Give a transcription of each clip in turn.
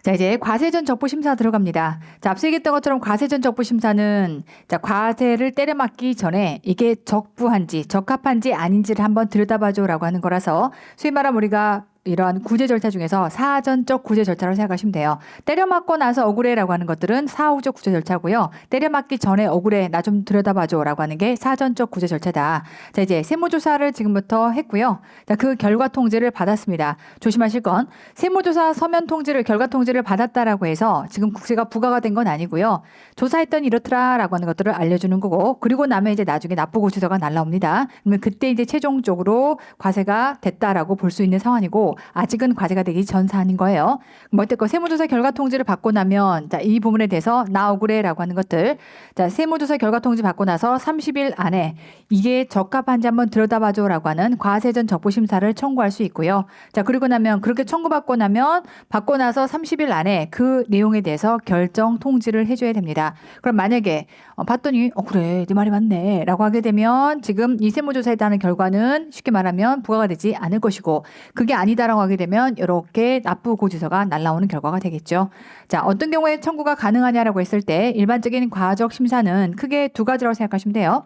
자, 이제 과세전 적부심사 들어갑니다. 자, 앞서 얘기했던 것처럼 과세전 적부심사는 자, 과세를 때려맞기 전에 이게 적부한지 적합한지 아닌지를 한번 들여다봐줘라고 하는 거라서 소위 말하면 우리가 이러한 구제 절차 중에서 사전적 구제 절차라고 생각하시면 돼요. 때려맞고 나서 억울해라고 하는 것들은 사후적 구제 절차고요. 때려맞기 전에 억울해 나 좀 들여다봐줘라고 하는 게 사전적 구제 절차다. 자, 이제 세무조사를 지금부터 했고요. 자, 그 결과 통지를 받았습니다. 조심하실 건 세무조사 서면 통지를 결과 통지를 받았다라고 해서 지금 국세가 부과가 된 건 아니고요. 조사했더니 이렇더라라고 하는 것들을 알려주는 거고 그리고 나면 이제 나중에 납부고지서가 날라옵니다. 그러면 그때 이제 최종적으로 과세가 됐다라고 볼 수 있는 상황이고 아직은 과세가 되기 전 사안인 거예요. 뭐 어쨌건 세무조사 결과 통지를 받고 나면 자, 이 부분에 대해서 나 억울해라고 하는 것들 자, 세무조사 결과 통지 받고 나서 30일 안에 이게 적합한지 한번 들여다봐줘라고 하는 과세전 적부심사를 청구할 수 있고요. 자, 그리고 나면 그렇게 청구받고 나면 받고 나서 30일 안에 그 내용에 대해서 결정 통지를 해줘야 됩니다. 그럼 만약에 봤더니 그래 네 말이 맞네 라고 하게 되면 지금 이 세무조사에 따른 결과는 쉽게 말하면 부과가 되지 않을 것이고 그게 아니다라고 하게 되면 이렇게 납부고지서가 날라오는 결과가 되겠죠. 자, 어떤 경우에 청구가 가능하냐라고 했을 때 일반적인 과적 심사는 크게 두 가지라고 생각하시면 돼요.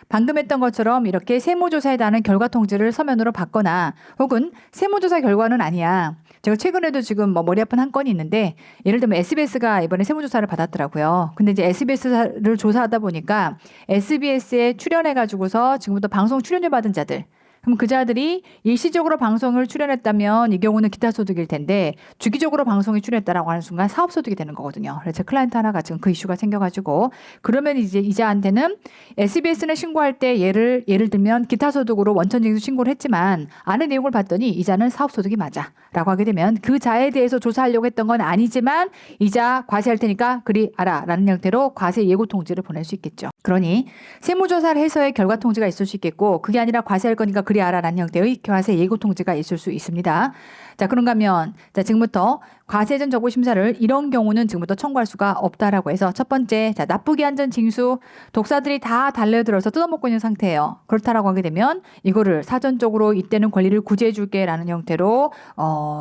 방금 했던 것처럼 이렇게 세무조사에 따른 결과 통지를 서면으로 받거나 혹은 세무조사 결과는 아니야. 제가 최근에도 지금 뭐 머리 아픈 한 건이 있는데 예를 들면 SBS가 이번에 세무조사를 받았더라고요. 근데 이제 SBS를 조사하다 보니까 SBS에 출연해가지고서 지금부터 방송 출연료 받은 자들 그럼 그 자들이 일시적으로 방송을 출연했다면 이 경우는 기타 소득일 텐데 주기적으로 방송에 출연했다라고 하는 순간 사업 소득이 되는 거거든요. 그래서 제 클라이언트 하나가 지금 그 이슈가 생겨가지고 그러면 이제 이자한테는 SBS는 신고할 때 예를 들면 기타 소득으로 원천징수 신고를 했지만 안의 내용을 봤더니 이자는 사업 소득이 맞아라고 하게 되면 그 자에 대해서 조사하려고 했던 건 아니지만 이자 과세할 테니까 그리 알아라는 형태로 과세 예고 통지를 보낼 수 있겠죠. 그러니 세무조사를 해서의 결과 통지가 있을 수 있겠고 그게 아니라 과세할 거니까 그리 알아라는 형태의 과세 예고 통지가 있을 수 있습니다. 자, 그런가 하면 자, 지금부터 과세전 적부심사를 이런 경우는 지금부터 청구할 수가 없다라고 해서 첫 번째 자, 납부기한 전 징수 독사들이 다 달려들어서 뜯어먹고 있는 상태예요. 그렇다라고 하게 되면 이거를 사전적으로 이때는 권리를 구제해 줄게라는 형태로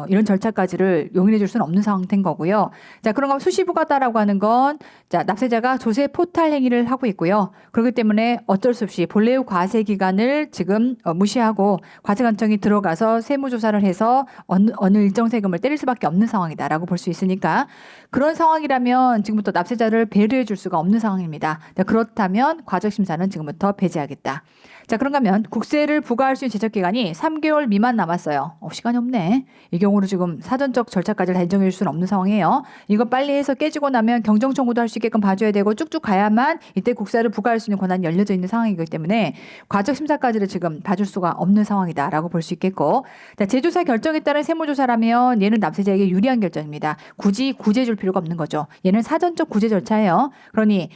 이런 절차까지를 용인해 줄 수는 없는 상태인 거고요. 자, 그런가 하면 수시부과다라고 하는 건 자, 납세자가 조세 포탈 행위를 하고 있고요. 그렇기 때문에 어쩔 수 없이 본래의 과세 기간을 지금 무시하고 과세관청이 들어가서 세무조사를 해서 어느 일정 세금을 때릴 수밖에 없는 상황이다라고 볼 수 있으니까 그런 상황이라면 지금부터 납세자를 배려해 줄 수가 없는 상황입니다. 그렇다면 과적심사는 지금부터 배제하겠다. 자, 그런가 하면 국세를 부과할 수 있는 제적기간이 3개월 미만 남았어요. 시간이 없네. 이 경우로 지금 사전적 절차까지 다 인정해 줄 수는 없는 상황이에요. 이거 빨리 해서 깨지고 나면 경정청구도 할 수 있게끔 봐줘야 되고 쭉쭉 가야만 이때 국세를 부과할 수 있는 권한이 열려져 있는 상황이기 때문에 과적심사까지를 지금 봐줄 수가 없는 상황이다라고 볼 수 있겠고 자, 재조사 결정에 따른 세무조사라면 얘는 납세자에게 유리한 결정입니다. 굳이 구제 줄 필요가 없는 거죠. 얘는 사전적 구제 절차예요. 그러니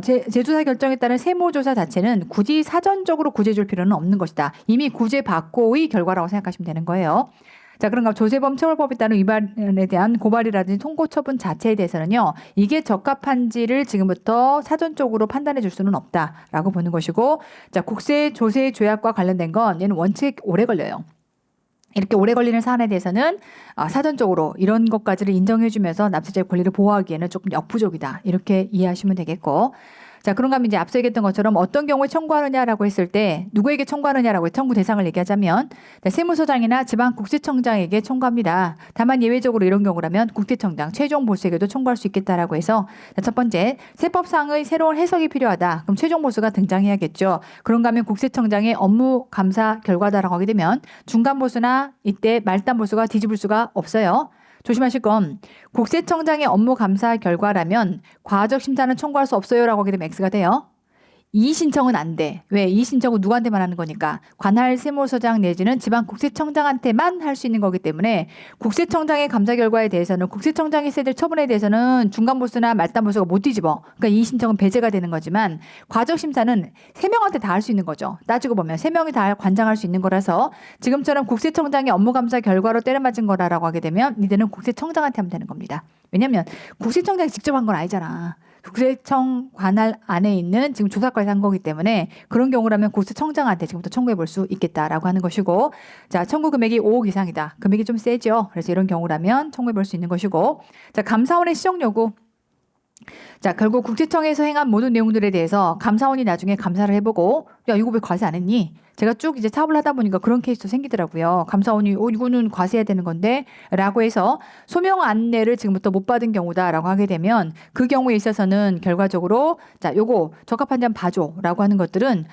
재조사 결정에 따른 세무조사 자체는 굳이 사전적으로 구제 줄 필요는 없는 것이다. 이미 구제 받고의 결과라고 생각하시면 되는 거예요. 자, 그런가 조세범 처벌법에 따른 위반에 대한 고발이라든지 통고 처분 자체에 대해서는요. 이게 적합한지를 지금부터 사전적으로 판단해 줄 수는 없다라고 보는 것이고 자, 국세 조세 조약과 관련된 건 얘는 원칙 오래 걸려요. 이렇게 오래 걸리는 사안에 대해서는 사전적으로 이런 것까지를 인정해주면서 납세자의 권리를 보호하기에는 조금 역부족이다. 이렇게 이해하시면 되겠고 자, 그런가 하면 이제 앞서 얘기했던 것처럼 어떤 경우에 청구하느냐라고 했을 때 누구에게 청구하느냐라고 청구 대상을 얘기하자면 세무서장이나 지방국세청장에게 청구합니다. 다만 예외적으로 이런 경우라면 국세청장 최종 보수에게도 청구할 수 있겠다라고 해서 자, 첫 번째 세법상의 새로운 해석이 필요하다. 그럼 최종 보수가 등장해야겠죠. 그런가 하면 국세청장의 업무 감사 결과다라고 하게 되면 중간 보수나 이때 말단 보수가 뒤집을 수가 없어요. 조심하실 건 국세청장의 업무 감사 결과라면 과적 심사는 청구할 수 없어요라고 하게 되면 X가 돼요. 이 신청은 안 돼. 왜? 이 신청은 누구한테만 하는 거니까 관할 세무서장 내지는 지방국세청장한테만 할 수 있는 거기 때문에 국세청장의 감사 결과에 대해서는 국세청장이 했어야 될 처분에 대해서는 중간보수나 말단보수가 못 뒤집어. 그러니까 이 신청은 배제가 되는 거지만 과적심사는 3명한테 다 할 수 있는 거죠. 따지고 보면 3명이 다 관장할 수 있는 거라서 지금처럼 국세청장의 업무감사 결과로 때려맞은 거라고 하게 되면 이제는 국세청장한테 하면 되는 겁니다. 왜냐하면 국세청장이 직접 한 건 아니잖아. 국세청 관할 안에 있는 지금 조사과에서 한 거기 때문에 그런 경우라면 국세청장한테 지금부터 청구해 볼 수 있겠다라고 하는 것이고, 자, 청구 금액이 5억 이상이다. 금액이 좀 세죠. 그래서 이런 경우라면 청구해 볼 수 있는 것이고, 자, 감사원의 시정 요구. 자, 결국 국세청에서 행한 모든 내용들에 대해서 감사원이 나중에 감사를 해보고, 야, 이거 왜 과세 안 했니? 제가 쭉 이제 사업을 하다 보니까 그런 케이스도 생기더라고요. 감사원이 이거는 과세해야 되는 건데 라고 해서 소명 안내를 지금부터 못 받은 경우다라고 하게 되면 그 경우에 있어서는 결과적으로 자, 요거 적합한지 한번 봐줘 라고 하는 것들은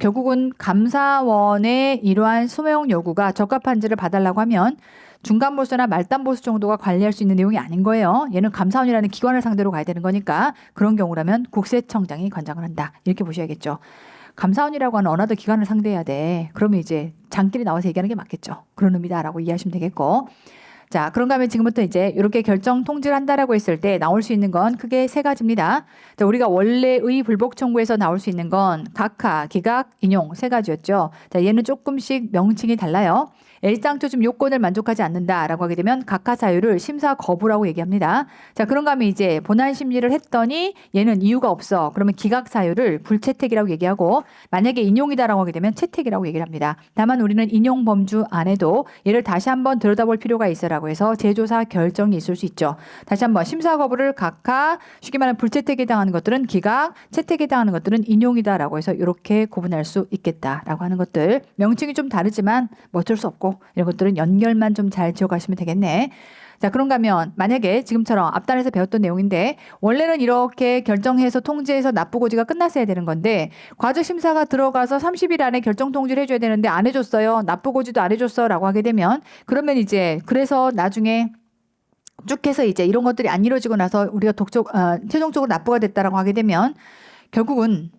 결국은 감사원의 이러한 소명 요구가 적합한지를 봐달라고 하면 중간보수나 말단보수 정도가 관리할 수 있는 내용이 아닌 거예요. 얘는 감사원이라는 기관을 상대로 가야 되는 거니까 그런 경우라면 국세청장이 관장을 한다. 이렇게 보셔야겠죠. 감사원이라고 하는 어느 기관을 상대해야 돼. 그러면 이제 장끼리 나와서 얘기하는 게 맞겠죠. 그런 의미다라고 이해하시면 되겠고. 자, 그런가 하면 지금부터 이제 이렇게 결정 통지를 한다라고 했을 때 나올 수 있는 건 크게 세 가지입니다. 자, 우리가 원래의 불복 청구에서 나올 수 있는 건 각하, 기각, 인용 세 가지였죠. 자, 얘는 조금씩 명칭이 달라요. 일상적 좀 요건을 만족하지 않는다라고 하게 되면 각하 사유를 심사 거부라고 얘기합니다. 자, 그런가 하면 이제 본안 심리를 했더니 얘는 이유가 없어. 그러면 기각 사유를 불채택이라고 얘기하고 만약에 인용이다라고 하게 되면 채택이라고 얘기를 합니다. 다만 우리는 인용 범주 안에도 얘를 다시 한번 들여다볼 필요가 있어라고 해서 재조사 결정이 있을 수 있죠. 다시 한번 심사 거부를 각하, 쉽게 말하면 불채택에 해당하는 것들은 기각, 채택에 해당하는 것들은 인용이다라고 해서 이렇게 구분할 수 있겠다라고 하는 것들. 명칭이 좀 다르지만 뭐 어쩔 수 없고 이런 것들은 연결만 좀 잘 지어가시면 되겠네. 자, 그런가 하면 만약에 지금처럼 앞단에서 배웠던 내용인데 원래는 이렇게 결정해서 통지해서 납부고지가 끝났어야 되는 건데 과적심사가 들어가서 30일 안에 결정 통지를 해줘야 되는데 안 해줬어요. 납부고지도 안 해줬어 라고 하게 되면 그러면 이제 그래서 나중에 쭉 해서 이제 이런 것들이 안 이루어지고 나서 우리가 최종적으로 납부가 됐다라고 하게 되면 결국은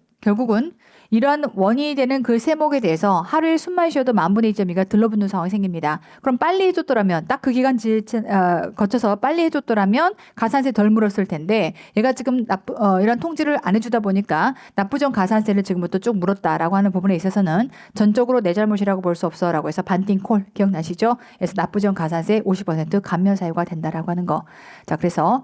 이러한 원인이 되는 그 세목에 대해서 하루에 숨만 쉬어도 10,000분의 2.2가 들러붙는 상황이 생깁니다. 그럼 빨리 해줬더라면 딱 그 기간 거쳐서 빨리 해줬더라면 가산세 덜 물었을 텐데 얘가 지금 이런 통지를 안 해주다 보니까 납부전 가산세를 지금부터 쭉 물었다라고 하는 부분에 있어서는 전적으로 내 잘못이라고 볼 수 없어라고 해서 반띵콜 기억나시죠? 그래서 납부전 가산세 50% 감면 사유가 된다라고 하는 거. 자, 그래서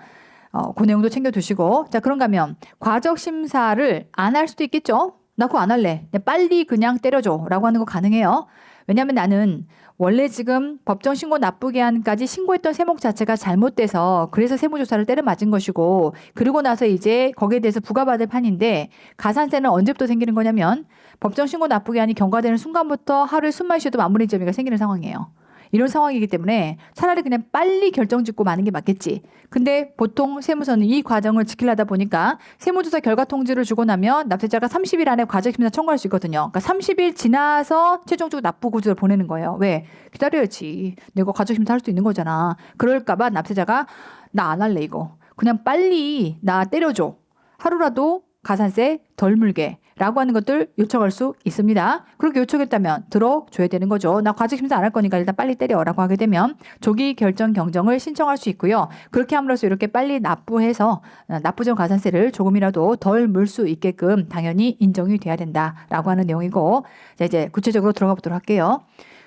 그 내용도 챙겨두시고 자, 그런가 하면 과적 심사를 안 할 수도 있겠죠? 나 그거 안 할래. 빨리 그냥 때려줘 라고 하는 거 가능해요. 왜냐하면 나는 원래 지금 법정신고 납부기한까지 신고했던 세목 자체가 잘못돼서 그래서 세무조사를 때려 맞은 것이고 그리고 나서 이제 거기에 대해서 부과받을 판인데 가산세는 언제부터 생기는 거냐면 법정신고 납부기한이 경과되는 순간부터 하루에 숨만 쉬어도 10,000분의 2.2가 생기는 상황이에요. 이런 상황이기 때문에 차라리 그냥 빨리 결정 짓고 마는 게 맞겠지. 근데 보통 세무서는 이 과정을 지키려다 보니까 세무조사 결과 통지를 주고 나면 납세자가 30일 안에 과적심사 청구할 수 있거든요. 그러니까 30일 지나서 최종적으로 납부고지를 보내는 거예요. 왜? 기다려야지. 내가 과적심사 할 수 있는 거잖아. 그럴까봐 납세자가 나 안 할래 이거. 그냥 빨리 나 때려줘. 하루라도 가산세 덜 물게 라고 하는 것들 요청할 수 있습니다. 그렇게 요청했다면 들어줘야 되는 거죠. 나 과적심사 안 할 거니까 일단 빨리 때려 라고 하게 되면 조기 결정 경정을 신청할 수 있고요. 그렇게 함으로써 이렇게 빨리 납부해서 납부전 가산세를 조금이라도 덜 물 수 있게끔 당연히 인정이 돼야 된다라고 하는 내용이고 자, 이제 구체적으로 들어가 보도록 할게요.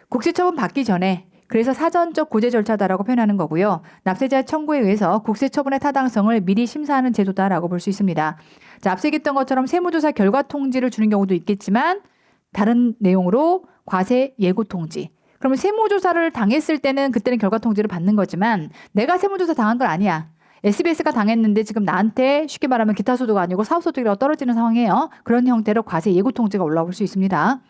국세처분 받기 전에 그래서 사전적 고제 절차다라고 표현하는 거고요. 납세자 청구에 의해서 국세처분의 타당성을 미리 심사하는 제도다라고 볼 수 있습니다. 자, 앞서 얘기했던 것처럼 세무조사 결과 통지를 주는 경우도 있겠지만 다른 내용으로 과세 예고 통지. 그러면 세무조사를 당했을 때는 그때는 결과 통지를 받는 거지만 내가 세무조사 당한 건 아니야. SBS가 당했는데 지금 나한테 쉽게 말하면 기타 소득가 아니고 사업 소득이라고 떨어지는 상황이에요. 그런 형태로 과세 예고 통지가 올라올 수 있습니다.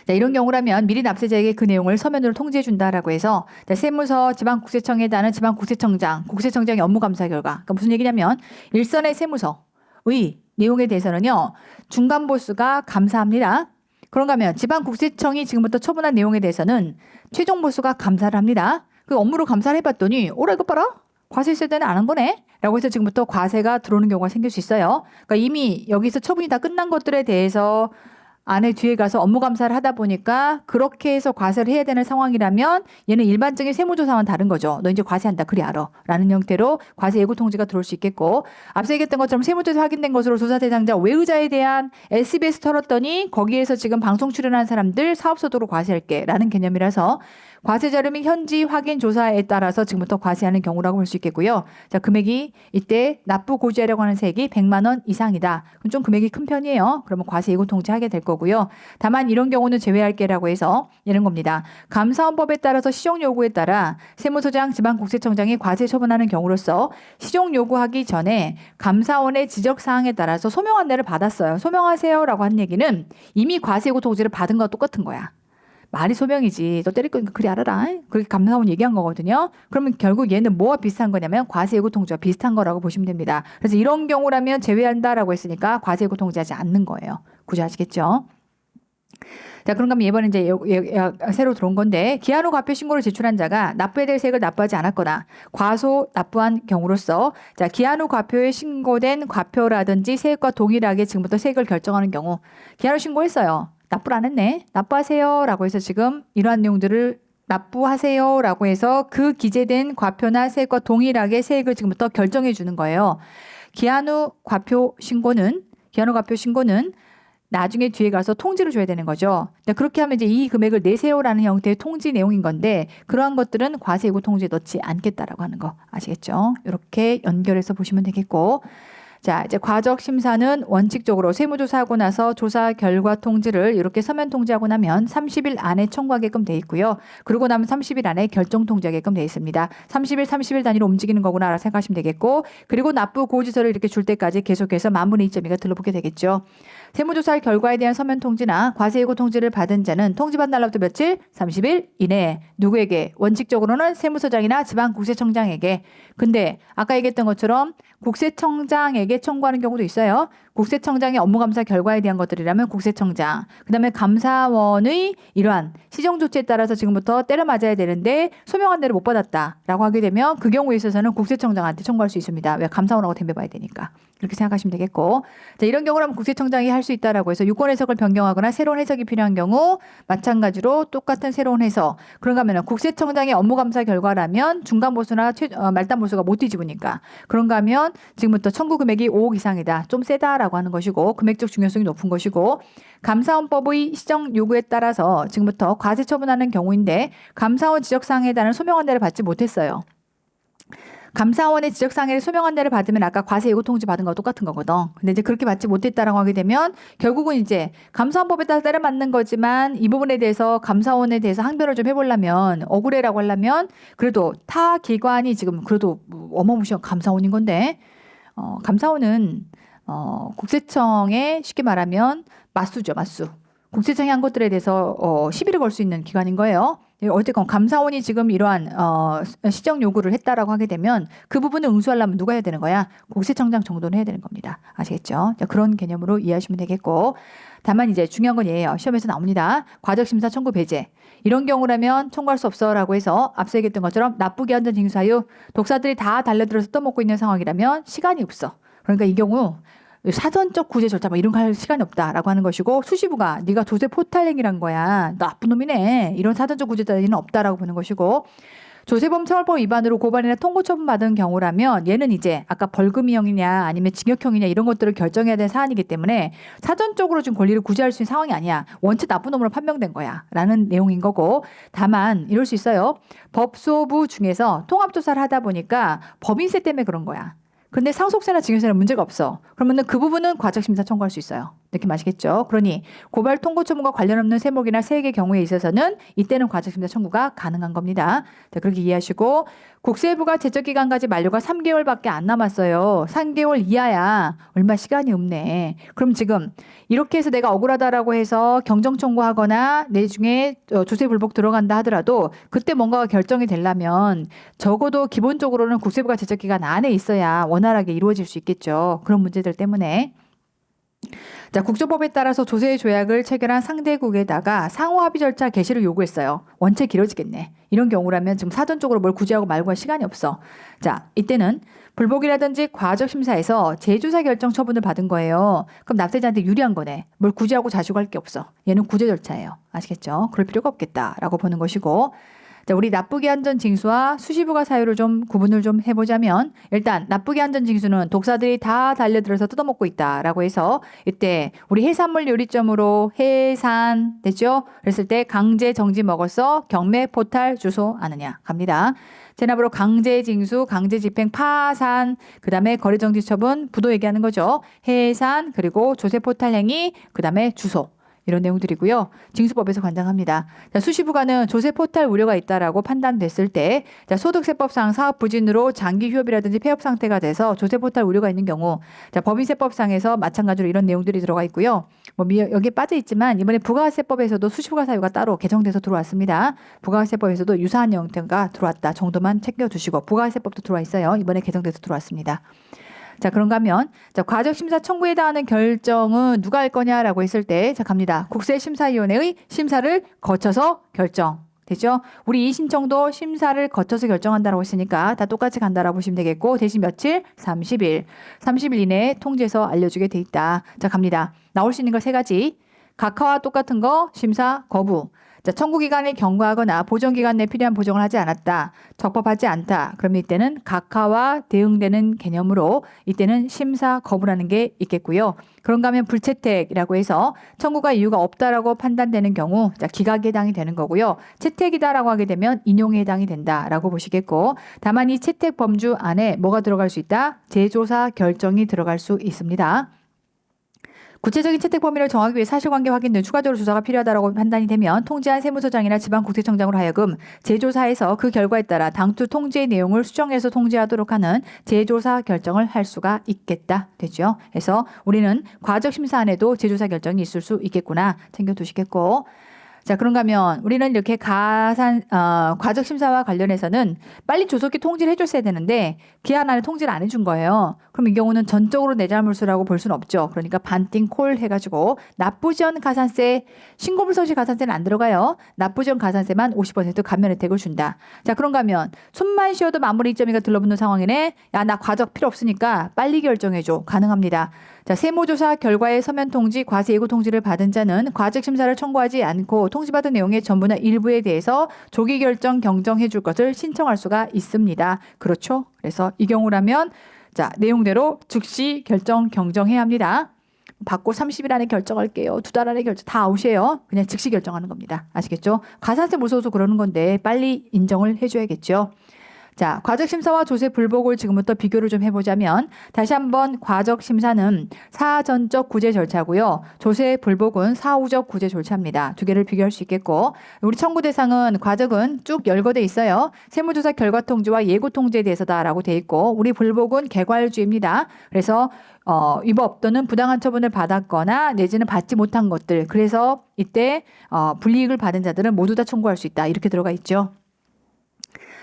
자, 이런 경우라면 미리 납세자에게 그 내용을 서면으로 통지해 준다라고 해서 자, 세무서 지방국세청에 해당하는 지방국세청장, 국세청장의 업무감사 결과 그러니까 무슨 얘기냐면 일선의 세무서의 내용에 대해서는요. 중간보수가 감사합니다. 그런가 하면 지방국세청이 지금부터 처분한 내용에 대해서는 최종보수가 감사를 합니다. 그 업무로 감사를 해봤더니 오라 이거 봐라. 과세 있을 때는 안 한 거네. 라고 해서 지금부터 과세가 들어오는 경우가 생길 수 있어요. 그러니까 이미 여기서 처분이 다 끝난 것들에 대해서 안에 뒤에 가서 업무 감사를 하다 보니까 그렇게 해서 과세를 해야 되는 상황이라면 얘는 일반적인 세무조사와는 다른 거죠. 너 이제 과세한다. 그래 알아. 라는 형태로 과세 예고 통지가 들어올 수 있겠고 앞서 얘기했던 것처럼 세무조사 확인된 것으로 조사 대상자 외의자에 대한 SBS 털었더니 거기에서 지금 방송 출연한 사람들 사업소득으로 과세할게 라는 개념이라서 과세 자료 및 현지 확인 조사에 따라서 지금부터 과세하는 경우라고 볼 수 있겠고요. 자, 금액이 이때 납부 고지하려고 하는 세액이 100만 원 이상이다. 그럼 좀 금액이 큰 편이에요. 그러면 과세 예고 통지하게 될 거고요. 다만 이런 경우는 제외할게라고 해서 이런 겁니다. 감사원법에 따라서 시정 요구에 따라 세무서장, 지방국세청장이 과세 처분하는 경우로서 시정 요구하기 전에 감사원의 지적 사항에 따라서 소명 안내를 받았어요. 소명하세요라고 한 얘기는 이미 과세 예고 통지를 받은 거와 똑같은 거야. 말이 소명이지. 너 때릴 거니까 그리 알아라. 그렇게 감사원 얘기한 거거든요. 그러면 결국 얘는 뭐와 비슷한 거냐면 과세 예고 통지와 비슷한 거라고 보시면 됩니다. 그래서 이런 경우라면 제외한다라고 했으니까 과세 예고 통지하지 않는 거예요. 굳이 아시겠죠? 자, 그런가 하면 이번에 이제 새로 들어온 건데 기한 후 과표 신고를 제출한 자가 납부해야 될 세액을 납부하지 않았거나 과소 납부한 경우로서 자, 기한 후 과표에 신고된 과표라든지 세액과 동일하게 지금부터 세액을 결정하는 경우 기한 후 신고했어요. 납부를 안 했네. 납부하세요라고 해서 지금 이러한 내용들을 납부하세요라고 해서 그 기재된 과표나 세액과 동일하게 세액을 지금부터 결정해 주는 거예요. 기한 후 과표 신고는 나중에 뒤에 가서 통지를 줘야 되는 거죠. 그렇게 하면 이제 이 금액을 내세요라는 형태의 통지 내용인 건데 그러한 것들은 과세 예고 통지에 넣지 않겠다라고 하는 거 아시겠죠? 이렇게 연결해서 보시면 되겠고 자, 이제 과적 심사는 원칙적으로 세무조사하고 나서 조사 결과 통지를 이렇게 서면 통지하고 나면 30일 안에 청구하게끔 돼 있고요. 그러고 나면 30일 안에 결정 통지하게끔 돼 있습니다. 30일 단위로 움직이는 거구나 생각하시면 되겠고 그리고 납부 고지서를 이렇게 줄 때까지 계속해서 만분의 2.2가 들러붙게 되겠죠. 세무조사 결과에 대한 서면 통지나 과세 예고 통지를 받은 자는 통지받은 날로부터 며칠? 30일 이내에 누구에게? 원칙적으로는 세무서장이나 지방국세청장에게. 근데 아까 얘기했던 것처럼 국세청장에게 청구하는 경우도 있어요. 국세청장의 업무감사 결과에 대한 것들이라면 국세청장, 그다음에 감사원의 이러한 시정조치에 따라서 지금부터 때려 맞아야 되는데 소명 안내를 못 받았다라고 하게 되면 그 경우에 있어서는 국세청장한테 청구할 수 있습니다. 왜? 감사원하고 덤벼봐야 되니까. 이렇게 생각하시면 되겠고 자, 이런 경우라면 국세청장이 할 수 있다라고 해서 유권 해석을 변경하거나 새로운 해석이 필요한 경우 마찬가지로 똑같은 새로운 해석. 그런가 하면 국세청장의 업무감사 결과라면 중간보수나 말단보수가 못 뒤집으니까 그런가 하면 지금부터 청구 금액이 5억 이상이다. 좀 세다라고 하는 것이고 금액적 중요성이 높은 것이고 감사원법의 시정 요구에 따라서 지금부터 과세 처분하는 경우인데 감사원 지적사항에 따른 소명 안내를 받지 못했어요. 감사원의 지적사항에 소명 안내를 받으면 아까 과세 예고 통지 받은 거 똑같은 거거든. 근데 이제 그렇게 받지 못했다라고 하게 되면 결국은 이제 감사원법에 따라 때려 맞는 거지만 이 부분에 대해서 감사원에 대해서 항변을 좀 해보려면 억울해라고 하려면 그래도 타 기관이 지금 그래도 어마무시한 감사원인 건데 감사원은 국세청에 쉽게 말하면 맞수죠, 맞수. 국세청이 한 것들에 대해서 시비를 걸 수 있는 기관인 거예요. 어쨌건 감사원이 지금 이러한 시정 요구를 했다라고 하게 되면 그 부분을 응수하려면 누가 해야 되는 거야? 국세청장 정도는 해야 되는 겁니다. 아시겠죠? 자, 그런 개념으로 이해하시면 되겠고 다만 이제 중요한 건 얘예요. 시험에서 나옵니다. 과적심사 청구 배제. 이런 경우라면 청구할 수 없어라고 해서 앞서 얘기했던 것처럼 나쁘게 한다는 징수사유 독사들이 다 달려들어서 떠먹고 있는 상황이라면 시간이 없어. 그러니까 이 경우 사전적 구제 절차 막 이런 거 할 시간이 없다라고 하는 것이고 수시부가 네가 조세 포탈행위란 거야. 나쁜 놈이네. 이런 사전적 구제 따위는 없다라고 보는 것이고 조세범 처벌법 위반으로 고발이나 통고 처분받은 경우라면 얘는 이제 아까 벌금형이냐 아니면 징역형이냐 이런 것들을 결정해야 되는 사안이기 때문에 사전적으로 지금 권리를 구제할 수 있는 상황이 아니야. 원체 나쁜 놈으로 판명된 거야. 라는 내용인 거고 다만 이럴 수 있어요. 법소부 중에서 통합조사를 하다 보니까 법인세 때문에 그런 거야. 근데 상속세나 징역세는 문제가 없어. 그러면은 그 부분은 과적심사 청구할 수 있어요. 느낌 아시겠죠? 그러니 고발 통고 처분과 관련 없는 세목이나 세액의 경우에 있어서는 이때는 과적심사 청구가 가능한 겁니다. 자, 그렇게 이해하시고 국세부가 제적기간까지 만료가 3개월밖에 안 남았어요. 3개월 이하야. 얼마 시간이 없네. 그럼 지금 이렇게 해서 내가 억울하다라고 해서 경정 청구하거나 내중에 조세 불복 들어간다 하더라도 그때 뭔가가 결정이 되려면 적어도 기본적으로는 국세부가 제적기간 안에 있어야 원활하게 이루어질 수 있겠죠. 그런 문제들 때문에. 자, 국조법에 따라서 조세 조약을 체결한 상대국에다가 상호 합의 절차 개시를 요구했어요. 원체 길어지겠네. 이런 경우라면 지금 사전적으로 뭘 구제하고 말고 할 시간이 없어. 자, 이때는 불복이라든지 과적 심사에서 재조사 결정 처분을 받은 거예요. 그럼 납세자한테 유리한 거네. 뭘 구제하고 자시고 할 게 없어. 얘는 구제 절차예요. 아시겠죠? 그럴 필요가 없겠다라고 보는 것이고 자, 우리 나쁘게 한 전 징수와 수시부가 사유를 좀 구분을 좀 해보자면 일단 나쁘게 한 전 징수는 독사들이 다 달려들어서 뜯어먹고 있다라고 해서 이때 우리 해산물 요리점으로 해산 됐죠? 그랬을 때 강제 정지 먹었어 경매 포탈 주소 아느냐 갑니다. 제납으로 강제 징수, 강제 집행, 파산, 그 다음에 거래 정지 처분, 부도 얘기하는 거죠. 해산, 그리고 조세 포탈 행위, 그 다음에 주소. 이런 내용들이고요. 징수법에서 관장합니다. 자, 수시부가는 조세 포탈 우려가 있다라고 판단됐을 때 자, 소득세법상 사업 부진으로 장기 휴업이라든지 폐업 상태가 돼서 조세 포탈 우려가 있는 경우 자, 법인세법상에서 마찬가지로 이런 내용들이 들어가 있고요. 뭐 여기에 빠져 있지만 이번에 부가세법에서도 수시부가 사유가 따로 개정돼서 들어왔습니다. 부가세법에서도 유사한 형태가 들어왔다 정도만 챙겨두시고 부가세법도 들어와 있어요. 이번에 개정돼서 들어왔습니다. 자, 그런가 하면 자, 과적심사 청구에 해당하는 결정은 누가 할 거냐라고 했을 때 자, 갑니다. 국세심사위원회의 심사를 거쳐서 결정. 되죠? 우리 이 신청도 심사를 거쳐서 결정한다라고 했으니까 다 똑같이 간다라고 보시면 되겠고 대신 며칠? 30일. 30일 이내에 통지해서 알려주게 돼 있다. 자, 갑니다. 나올 수 있는 거 세 가지. 각하와 똑같은 거 심사 거부. 자, 청구기간을 경과하거나 보정기간 내 필요한 보정을 하지 않았다. 적법하지 않다. 그러면 이때는 각하와 대응되는 개념으로 이때는 심사 거부라는 게 있겠고요. 그런가 하면 불채택이라고 해서 청구가 이유가 없다라고 판단되는 경우 자, 기각에 해당이 되는 거고요. 채택이다라고 하게 되면 인용에 해당이 된다라고 보시겠고 다만 이 채택 범주 안에 뭐가 들어갈 수 있다? 재조사 결정이 들어갈 수 있습니다. 구체적인 채택 범위를 정하기 위해 사실관계 확인 등 추가적으로 조사가 필요하다고 판단이 되면 통지한 세무서장이나 지방국세청장으로 하여금 재조사해서 그 결과에 따라 당초 통지의 내용을 수정해서 통지하도록 하는 재조사 결정을 할 수가 있겠다. 되죠? 그래서 우리는 과적심사안에도 재조사 결정이 있을 수 있겠구나 챙겨두시겠고 자, 그런가 하면 우리는 이렇게 과적심사와 관련해서는 빨리 조속히 통지를 해줬어야 되는데 기한 안에 통지를 안 해준 거예요. 그럼 이 경우는 전적으로 내 잘못이라고 볼 수는 없죠. 그러니까 반띵 콜 해가지고 납부전 가산세, 신고불성시 가산세는 안 들어가요. 납부전 가산세만 50% 감면 혜택을 준다. 자, 그런가 하면 숨만 쉬어도 마무리 입점이가 들러붙는 상황이네. 야, 나 과적 필요 없으니까 빨리 결정해줘. 가능합니다. 자, 세무조사 결과의 서면 통지, 과세 예고 통지를 받은 자는 과적 심사를 청구하지 않고 통지받은 내용의 전부나 일부에 대해서 조기 결정 경정해 줄 것을 신청할 수가 있습니다. 그렇죠? 그래서 이 경우라면 자, 내용대로 즉시 결정 경정해야 합니다. 받고 30일 안에 결정할게요. 2달 안에 결정 다 아웃이에요. 그냥 즉시 결정하는 겁니다. 아시겠죠? 가산세 무서워서 그러는 건데 빨리 인정을 해줘야겠죠. 자, 과적심사와 조세 불복을 지금부터 비교를 좀 해보자면 다시 한번 과적심사는 사전적 구제 절차고요. 조세 불복은 사후적 구제 절차입니다. 두 개를 비교할 수 있겠고 우리 청구 대상은 과적은 쭉 열거돼 있어요. 세무조사 결과 통지와 예고 통지에 대해서다라고 돼 있고 우리 불복은 개괄주의입니다. 그래서 위법 또는 부당한 처분을 받았거나 내지는 받지 못한 것들 그래서 이때 불이익을 받은 자들은 모두 다 청구할 수 있다. 이렇게 들어가 있죠.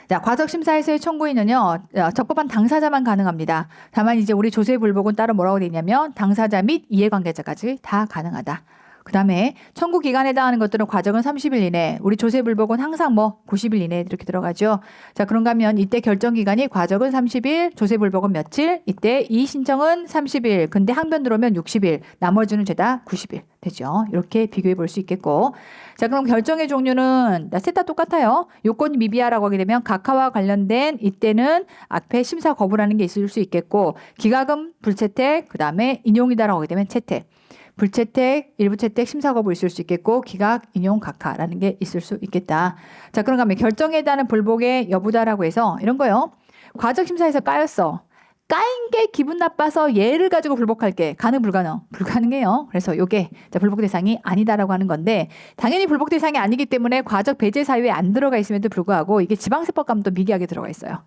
자, 과적심사에서의 청구인은요, 적법한 당사자만 가능합니다. 다만 이제 우리 조세 불복은 따로 뭐라고 되어 있냐면 당사자 및 이해관계자까지 다 가능하다. 그 다음에 청구 기간에 해당하는 것들은 과정은 30일 이내, 우리 조세 불복은 항상 뭐 90일 이내 이렇게 들어가죠. 자, 그런가 하면 이때 결정 기간이 과정은 30일, 조세 불복은 며칠, 이때 이 신청은 30일, 근데 항변 들어오면 60일, 나머지는 죄다 90일 되죠. 이렇게 비교해 볼 수 있겠고. 자, 그럼 결정의 종류는 셋 다 똑같아요. 요건이 미비하라고 하게 되면 각하와 관련된 이때는 앞에 심사 거부라는 게 있을 수 있겠고, 기가금 불채택, 그 다음에 인용이다라고 하게 되면 채택. 불채택, 일부 채택, 심사 거부 있을 수 있겠고 기각, 인용, 각하라는 게 있을 수 있겠다. 자, 그런가 하면 결정에 해당하는 불복의 여부다라고 해서 이런 거요. 과적심사에서 까였어. 까인 게 기분 나빠서 얘를 가지고 불복할게. 가능, 불가능? 불가능해요. 그래서 요게 불복 대상이 아니다라고 하는 건데 당연히 불복 대상이 아니기 때문에 과적 배제 사유에 안 들어가 있음에도 불구하고 이게 지방세법과는 또 미개하게 들어가 있어요.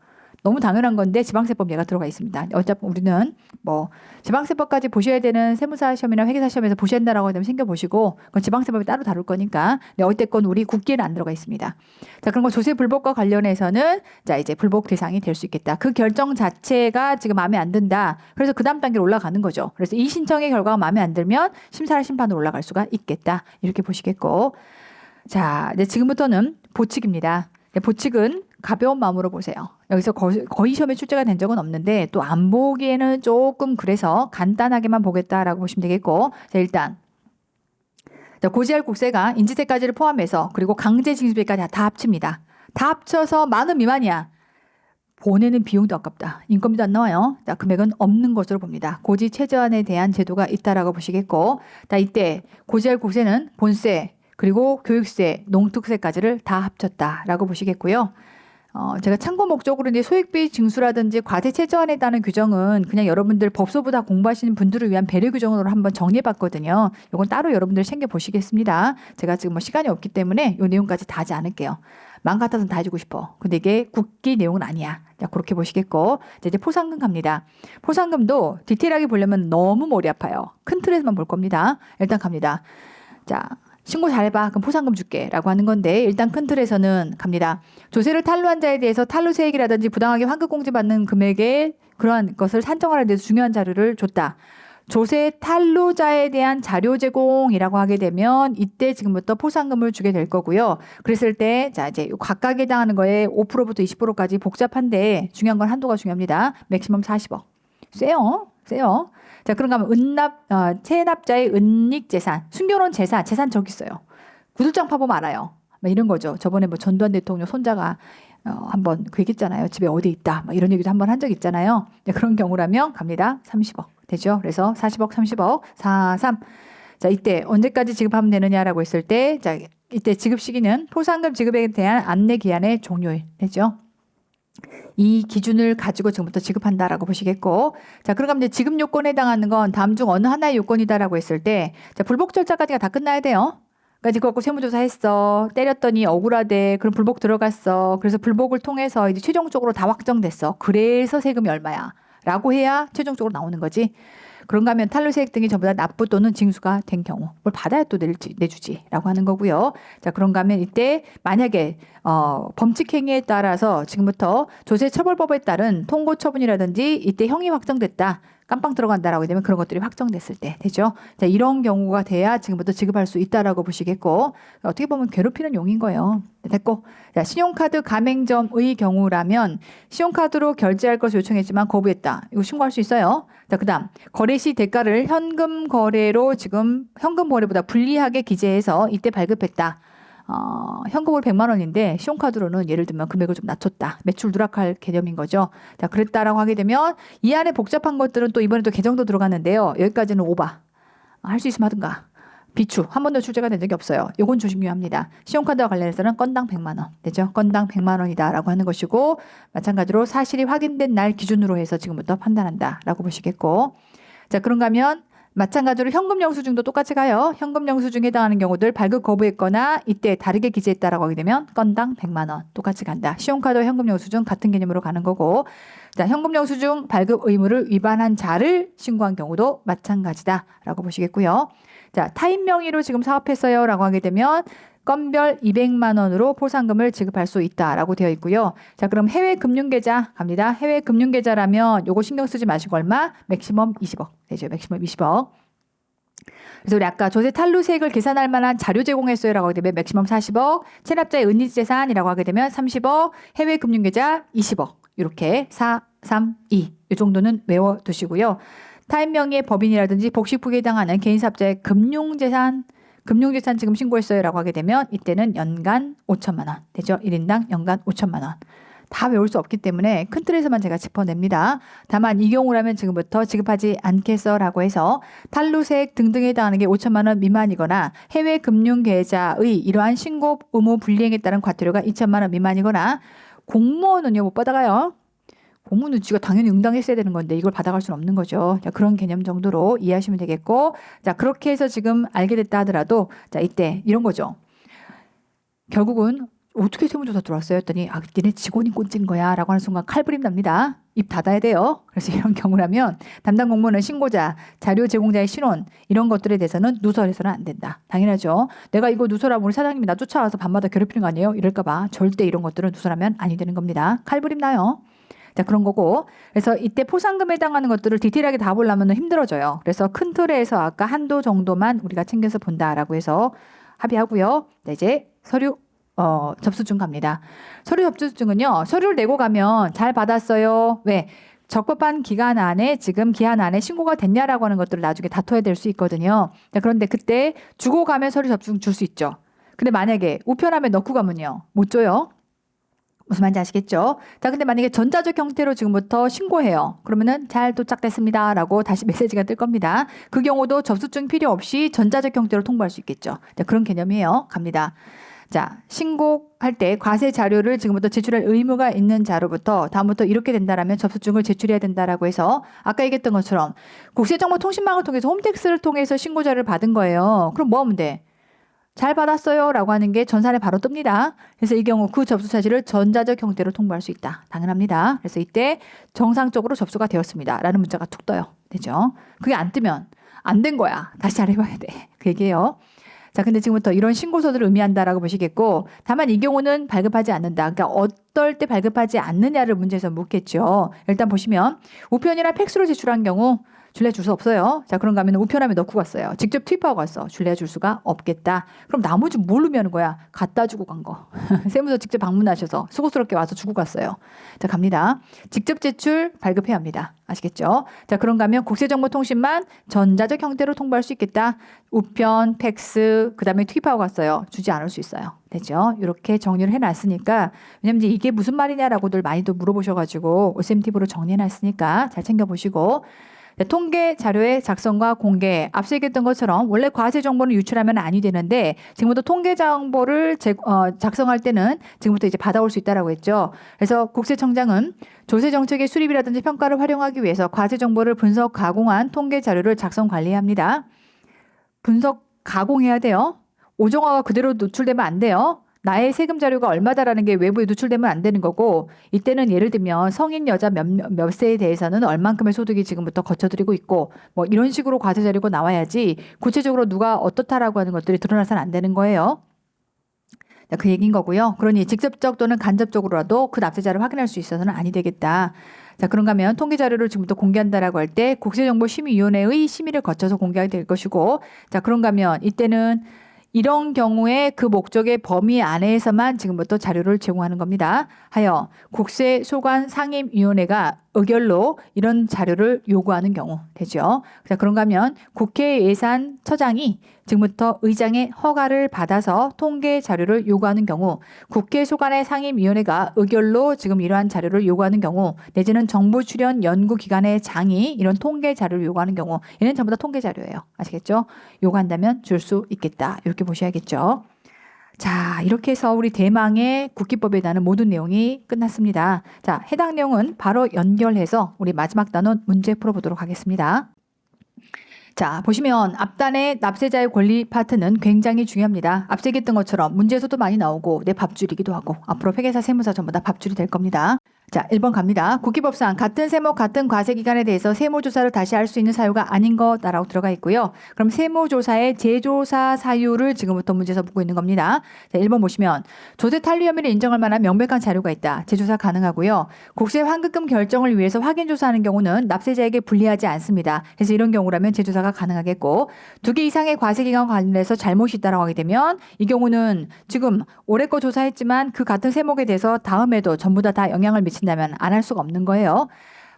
너무 당연한 건데 지방세법 얘가 들어가 있습니다. 어차피 우리는 뭐 지방세법까지 보셔야 되는 세무사 시험이나 회계사 시험에서 보셔야 된다라고 하면 챙겨보시고 그건 지방세법이 따로 다룰 거니까 어쨌건 우리 국기에는 안 들어가 있습니다. 자, 그런 거 조세 불복과 관련해서는 자 이제 불복 대상이 될 수 있겠다. 그 결정 자체가 지금 마음에 안 든다. 그래서 그 다음 단계로 올라가는 거죠. 그래서 이 신청의 결과가 마음에 안 들면 심사를 심판으로 올라갈 수가 있겠다. 이렇게 보시겠고 자 이제 지금부터는 보칙입니다. 보칙은 가벼운 마음으로 보세요. 여기서 거의 시험에 출제가 된 적은 없는데 또 안 보기에는 조금 그래서 간단하게만 보겠다라고 보시면 되겠고 자 일단 고지할 국세가 인지세까지를 포함해서 그리고 강제징수비까지 다 합칩니다. 다 합쳐서 10,000원 미만이야. 보내는 비용도 아깝다. 인건비도 안 나와요. 자, 금액은 없는 것으로 봅니다. 고지 최저한에 대한 제도가 있다라고 보시겠고, 자, 이때 고지할 곳에는 본세, 그리고 교육세, 농특세까지를 다 합쳤다라고 보시겠고요. 제가 참고 목적으로 이제 소액비 징수라든지 과세 최저한에 따른 규정은 그냥 여러분들 법소부 다 공부하시는 분들을 위한 배려 규정으로 한번 정리해봤거든요. 이건 따로 여러분들 챙겨보시겠습니다. 제가 지금 뭐 시간이 없기 때문에 이 내용까지 다 하지 않을게요. 마음 같아서는 다 해주고 싶어. 근데 이게 국기 내용은 아니야. 자, 그렇게 보시겠고. 자, 이제 포상금 갑니다. 포상금도 디테일하게 보려면 너무 머리 아파요. 큰 틀에서만 볼 겁니다. 일단 갑니다. 자, 신고 잘해봐. 그럼 포상금 줄게. 라고 하는 건데, 일단 큰 틀에서는 갑니다. 조세를 탈루한 자에 대해서 탈루세액이라든지 부당하게 환급공제 받는 금액에 그러한 것을 산정하는 데서 중요한 자료를 줬다. 조세 탈루자에 대한 자료 제공이라고 하게 되면 이때 지금부터 포상금을 주게 될 거고요. 그랬을 때, 자, 이제 각각에 해당하는 거에 5%부터 20%까지 복잡한데 중요한 건 한도가 중요합니다. 맥시멈 40억. 세요. 세요. 자, 그런가 하면 체납자의 은닉재산, 숨겨놓은 재산 저기 있어요. 구들장 파보면 알아요. 막 이런 거죠. 저번에 뭐 전두환 대통령 손자가 한번 그 얘기했잖아요. 집에 어디 있다. 막 이런 얘기도 한번 한 적 있잖아요. 네, 그런 경우라면 갑니다. 30억 되죠. 그래서 40억, 30억, 4, 3. 자, 이때 언제까지 지급하면 되느냐라고 했을 때, 자, 이때 지급 시기는 포상금 지급에 대한 안내 기한의 종료일 되죠. 이 기준을 가지고 지금부터 지급한다라고 보시겠고, 자, 그럼 이제 지급 요건에 해당하는 건 다음 중 어느 하나의 요건이다라고 했을 때, 자, 불복 절차까지가 다 끝나야 돼요. 그러니까 이거 갖고 세무조사 했어. 때렸더니 억울하대. 그럼 불복 들어갔어. 그래서 불복을 통해서 이제 최종적으로 다 확정됐어. 그래서 세금이 얼마야? 라고 해야 최종적으로 나오는 거지. 그런가 하면 탈루세액 등이 전부 다 납부 또는 징수가 된 경우 뭘 받아야 또 내주지라고 하는 거고요. 자, 그런가 하면 이때 만약에 범칙 행위에 따라서 지금부터 조세처벌법에 따른 통고 처분이라든지 이때 형이 확정됐다. 깜빵 들어간다라고 되면 그런 것들이 확정됐을 때 되죠. 자, 이런 경우가 돼야 지금부터 지급할 수 있다라고 보시겠고, 어떻게 보면 괴롭히는 용인 거예요. 됐고, 자, 신용카드 가맹점의 경우라면 신용카드로 결제할 것을 요청했지만 거부했다. 이거 신고할 수 있어요. 자, 그다음 거래 시 대가를 현금 거래로 지금 현금 거래보다 불리하게 기재해서 이때 발급했다. 현금으로 100만 원인데 신용카드로는 예를 들면 금액을 좀 낮췄다. 매출 누락할 개념인 거죠. 자, 그랬다라고 하게 되면 이 안에 복잡한 것들은 또 이번에 또 개정도 들어갔는데요. 여기까지는 오바. 할 수 있으면 하든가. 비추. 한 번도 출제가 된 적이 없어요. 요건 중요합니다. 신용카드와 관련해서는 건당 100만 원. 되죠? 건당 100만 원이다라고 하는 것이고, 마찬가지로 사실이 확인된 날 기준으로 해서 지금부터 판단한다라고 보시겠고, 자, 그런가 하면 마찬가지로 현금 영수증도 똑같이 가요. 현금 영수증에 해당하는 경우들 발급 거부했거나 이때 다르게 기재했다라고 하게 되면 건당 100만 원 똑같이 간다. 신용카드와 현금 영수증 같은 개념으로 가는 거고, 자, 현금 영수증 발급 의무를 위반한 자를 신고한 경우도 마찬가지다라고 보시겠고요. 자, 타인 명의로 지금 사업했어요라고 하게 되면 건별 200만 원으로 포상금을 지급할 수 있다라고 되어 있고요. 자, 그럼 해외 금융계좌 갑니다. 해외 금융계좌라면 요거 신경 쓰지 마시고 얼마? 맥시멈 20억 되죠. 맥시멈 20억. 그래서 우리 아까 조세 탈루세액을 계산할 만한 자료 제공했어요라고 하게 되면 맥시멈 40억, 체납자의 은닉재산이라고 하게 되면 30억, 해외 금융계좌 20억. 이렇게 4, 3, 2. 이 정도는 외워두시고요. 타인 명의의 법인이라든지 복식부에 해당하는 개인사업자의 금융재산 지금 신고했어요라고 하게 되면 이때는 연간 5천만 원 되죠. 1인당 연간 5천만 원. 다 외울 수 없기 때문에 큰 틀에서만 제가 짚어냅니다. 다만 이 경우라면 지금부터 지급하지 않겠어라고 해서 탈루세액 등등에 해당하는 게 5천만 원 미만이거나 해외 금융계좌의 이러한 신고 의무 불이행에 따른 과태료가 2천만 원 미만이거나 공무원은요 못 받아가요. 공무는 쥐가 당연히 응당했어야 되는 건데 이걸 받아갈 수는 없는 거죠. 자, 그런 개념 정도로 이해하시면 되겠고, 자, 그렇게 해서 지금 알게 됐다 하더라도, 자, 이때 이런 거죠. 결국은 어떻게 세무조사 들어왔어요? 했더니 니네 직원이 꼰진 거야 라고 하는 순간 칼부림 납니다. 입 닫아야 돼요. 그래서 이런 경우라면 담당 공무원은 신고자, 자료 제공자의 신원 이런 것들에 대해서는 누설해서는 안 된다. 당연하죠. 내가 이거 누설하면 우리 사장님이 나 쫓아와서 밤마다 괴롭히는 거 아니에요? 이럴까 봐 절대 이런 것들은 누설하면 아니 되는 겁니다. 칼부림 나요. 자, 그런 거고. 그래서 이때 포상금에 해당하는 것들을 디테일하게 다 보려면 힘들어져요. 그래서 큰 틀에서 아까 한도 정도만 우리가 챙겨서 본다라고 해서 합의하고요. 네, 이제 서류 접수증 갑니다. 서류 접수증은요. 서류를 내고 가면 잘 받았어요. 왜? 적법한 기간 안에 지금 기한 안에 신고가 됐냐라고 하는 것들을 나중에 다퉈야 될 수 있거든요. 자, 그런데 그때 주고 가면 서류 접수증 줄 수 있죠. 근데 만약에 우편함에 넣고 가면요. 못 줘요. 무슨 말인지 아시겠죠? 자, 근데 만약에 전자적 형태로 지금부터 신고해요. 그러면은 잘 도착됐습니다. 라고 다시 메시지가 뜰 겁니다. 그 경우도 접수증 필요 없이 전자적 형태로 통보할 수 있겠죠. 자, 그런 개념이에요. 갑니다. 자, 신고할 때 과세 자료를 지금부터 제출할 의무가 있는 자로부터 다음부터 이렇게 된다라면 접수증을 제출해야 된다라고 해서 아까 얘기했던 것처럼 국세정보통신망을 통해서 홈택스를 통해서 신고 자료를 받은 거예요. 그럼 뭐 하면 돼? 잘 받았어요 라고 하는 게 전산에 바로 뜹니다. 그래서 이 경우 그 접수 사실을 전자적 형태로 통보할 수 있다. 당연합니다. 그래서 이때 정상적으로 접수가 되었습니다. 라는 문자가 툭 떠요. 되죠? 그게 안 뜨면 안 된 거야. 다시 잘해봐야 돼. 그 얘기예요. 자, 근데 지금부터 이런 신고서들을 의미한다라고 보시겠고, 다만 이 경우는 발급하지 않는다. 그러니까 어떨 때 발급하지 않느냐를 문제에서 묻겠죠. 일단 보시면 우편이나 팩스로 제출한 경우 줄래 줄 수 없어요. 자, 그런가 하면 우편함에 넣고 갔어요. 직접 투입하고 갔어. 줄래 줄 수가 없겠다. 그럼 나머지 뭘 의미하는 거야? 갖다 주고 간 거. 세무서 직접 방문하셔서 수고스럽게 와서 주고 갔어요. 자, 갑니다. 직접 제출 발급해야 합니다. 아시겠죠? 자, 그런가 하면 국세정보통신만 전자적 형태로 통보할 수 있겠다. 우편, 팩스, 그 다음에 투입하고 갔어요. 주지 않을 수 있어요. 되죠? 이렇게 정리를 해놨으니까, 왜냐면 이제 이게 무슨 말이냐라고들 많이도 물어보셔가지고 OCMTV로 정리해놨으니까 잘 챙겨보시고, 네, 통계 자료의 작성과 공개, 앞서 얘기했던 것처럼 원래 과세 정보는 유출하면 아니 되는데 지금부터 통계 정보를 작성할 때는 지금부터 이제 받아올 수 있다라고 했죠. 그래서 국세청장은 조세 정책의 수립이라든지 평가를 활용하기 위해서 과세 정보를 분석 가공한 통계 자료를 작성 관리해야 합니다. 분석 가공해야 돼요. 오종화가 그대로 노출되면 안 돼요. 나의 세금 자료가 얼마다라는 게 외부에 노출되면 안 되는 거고, 이때는 예를 들면 성인 여자 몇 세에 대해서는 얼만큼의 소득이 지금부터 거쳐들이고 있고 뭐 이런 식으로 과세 자료가 나와야지 구체적으로 누가 어떻다라고 하는 것들이 드러나서는 안 되는 거예요. 그 얘기인 거고요. 그러니 직접적 또는 간접적으로라도 그 납세자를 확인할 수 있어서는 아니 되겠다. 자, 그런가 하면 통계 자료를 지금부터 공개한다라고 할 때 국세정보심의위원회의 심의를 거쳐서 공개하게 될 것이고, 자, 그런가 하면 이때는 이런 경우에 그 목적의 범위 안에서만 지금부터 자료를 제공하는 겁니다. 하여 국세소관상임위원회가 의결로 이런 자료를 요구하는 경우 되죠. 자, 그런가 하면 국회예산처장이 지금부터 의장의 허가를 받아서 통계 자료를 요구하는 경우, 국회 소관의 상임위원회가 의결로 지금 이러한 자료를 요구하는 경우, 내지는 정부 출연 연구기관의 장이 이런 통계 자료를 요구하는 경우, 얘는 전부 다 통계 자료예요. 아시겠죠? 요구한다면 줄 수 있겠다. 이렇게 보셔야겠죠. 자, 이렇게 해서 우리 대망의 국기법에 대한 모든 내용이 끝났습니다. 자, 해당 내용은 바로 연결해서 우리 마지막 단원 문제 풀어보도록 하겠습니다. 자, 보시면 앞단의 납세자의 권리 파트는 굉장히 중요합니다. 앞서 얘기했던 것처럼 문제에서도 많이 나오고 내 밥줄이기도 하고 앞으로 회계사 세무사 전부 다 밥줄이 될 겁니다. 자, 1번 갑니다. 국기법상 같은 세목 같은 과세기간에 대해서 세무조사를 다시 할 수 있는 사유가 아닌 거다라고 들어가 있고요. 그럼 세무조사의 재조사 사유를 지금부터 문제에서 묻고 있는 겁니다. 자, 1번 보시면 조세 탈루 혐의를 인정할 만한 명백한 자료가 있다. 재조사 가능하고요. 국세 환급금 결정을 위해서 확인조사하는 경우는 납세자에게 불리하지 않습니다. 그래서 이런 경우라면 재조사가 가능하겠고, 2개 이상의 과세기간 관련해서 잘못이 있다라고 하게 되면 이 경우는 지금 올해 거 조사했지만 그 같은 세목에 대해서 다음에도 전부 다 영향을 미친다면 안 할 수가 없는 거예요.